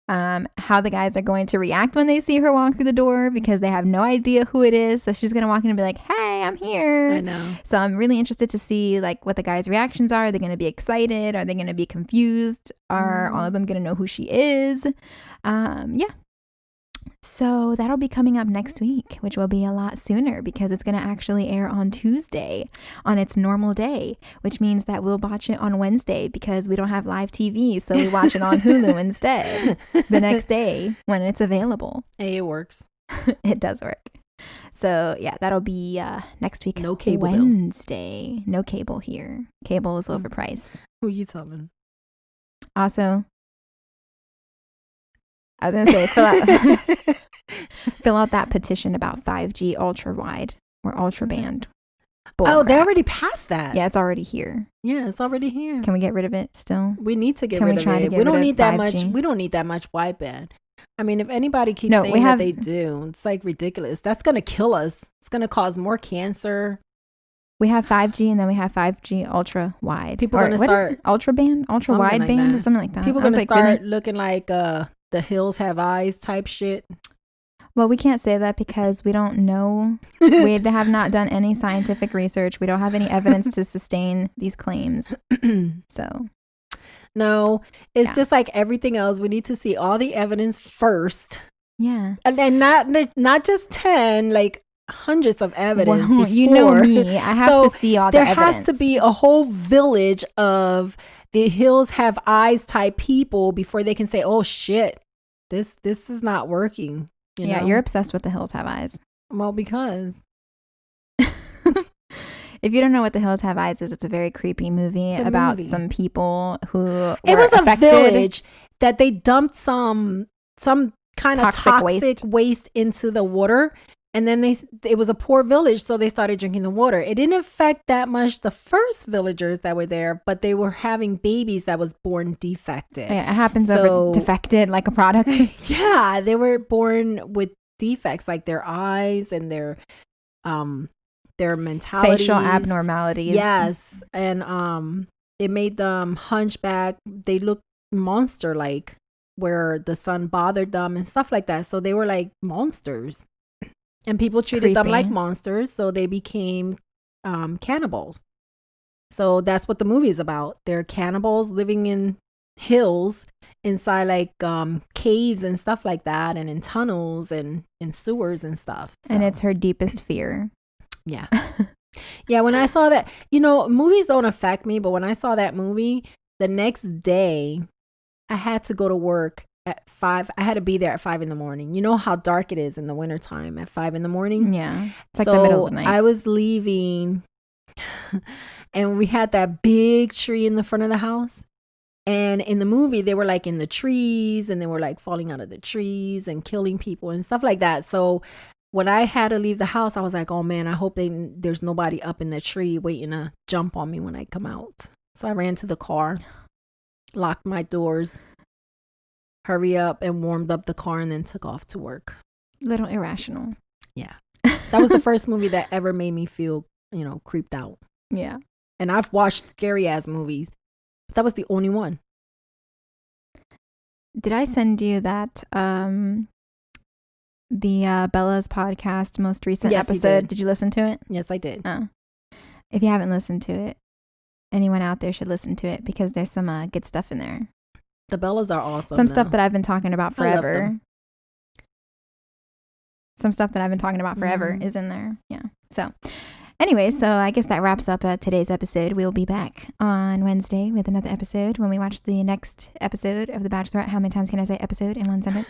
how the guys are going to react when they see her walk through the door because they have no idea who it is. So she's going to walk in and be like, hey, I'm here. I know. So I'm really interested to see like what the guys' reactions are. Are they going to be excited? Are they going to be confused? Are all of them going to know who she is? Yeah. So that'll be coming up next week, which will be a lot sooner because it's going to actually air on Tuesday on its normal day, which means that we'll watch it on Wednesday because we don't have live TV. So we watch it on Hulu instead the next day when it's available. Hey, it works. It does work. So yeah, that'll be next week. No cable Wednesday. No cable here. Cable is overpriced. Who are you telling? Also, I was going to say, fill out that petition about 5G ultra wide or ultra band. They already passed that. Yeah, it's already here. Yeah, it's already here. Can we get rid of it still? We need to get rid of it. We don't need that much. We don't need that much wideband. I mean, if anybody keeps saying that they do, it's like ridiculous. That's going to kill us. It's going to cause more cancer. We have 5G and then we have 5G ultra wide. People are going to start ultra band, ultra wide band or something like that. People are going to start looking like the hills have eyes type shit. Well, we can't say that because we don't know. We have not done any scientific research. We don't have any evidence to sustain these claims. So, no, it's just like everything else. We need to see all the evidence first. Yeah, and not just 10, like hundreds of evidence. Well, you know me. I have to see all the evidence. There has to be a whole village of the hills have eyes type people before they can say, "Oh shit, this is not working." You know? You're obsessed with the hills have eyes. Well, because if you don't know what the hills have eyes is, it's a very creepy movie about some people who were a village that they dumped some kind of toxic waste into the water. And then it was a poor village, so they started drinking the water. It didn't affect that much the first villagers that were there, but they were having babies that was born defected. Yeah, it happens over defected like a product. Yeah, they were born with defects like their eyes and their mentalities. Facial abnormalities. Yes, and it made them hunchback. They looked monster-like where the sun bothered them and stuff like that. So they were like monsters. And people treated them like monsters, so they became cannibals. So that's what the movie is about. They're cannibals living in hills inside like caves and stuff like that, and in tunnels and in sewers and stuff. So. And it's her deepest fear. Yeah. Yeah, when I saw that, movies don't affect me, but when I saw that movie, the next day, I had to go to work at 5. I had to be there at 5 a.m. You know how dark it is in the wintertime at 5 a.m? Yeah. It's like the middle of the night. I was leaving and we had that big tree in the front of the house. And in the movie, they were like in the trees and they were like falling out of the trees and killing people and stuff like that. So when I had to leave the house, I was like, oh man, I hope there's nobody up in the tree waiting to jump on me when I come out. So I ran to the car, locked my doors, hurry up and warmed up the car and then took off to work. Little irrational. Yeah. That was the first movie that ever made me feel, creeped out. Yeah. And I've watched scary ass movies, but that was the only one. Did I send you that the Bella's podcast most recent episode? Did you listen to it? Yes, I did. Oh. If you haven't listened to it, anyone out there should listen to it because there's some good stuff in there. The Bellas are awesome. Some stuff that I've been talking about forever. Some stuff that I've been talking about forever is in there. Yeah. So anyway, so I guess that wraps up today's episode. We will be back on Wednesday with another episode when we watch the next episode of The Bachelorette. How many times can I say episode in one sentence?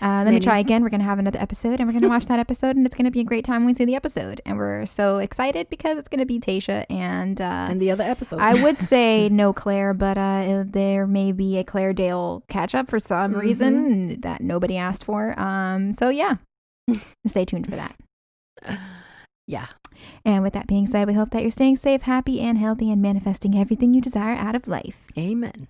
Let me try again. We're going to have another episode and we're going to watch that episode and it's going to be a great time when we see the episode. And we're so excited because it's going to be Tayshia and the other episode. I would say no Clare, but there may be a Clare Dale catch up for some reason that nobody asked for. So yeah, stay tuned for that. Yeah. And with that being said, we hope that you're staying safe, happy, and healthy and manifesting everything you desire out of life. Amen.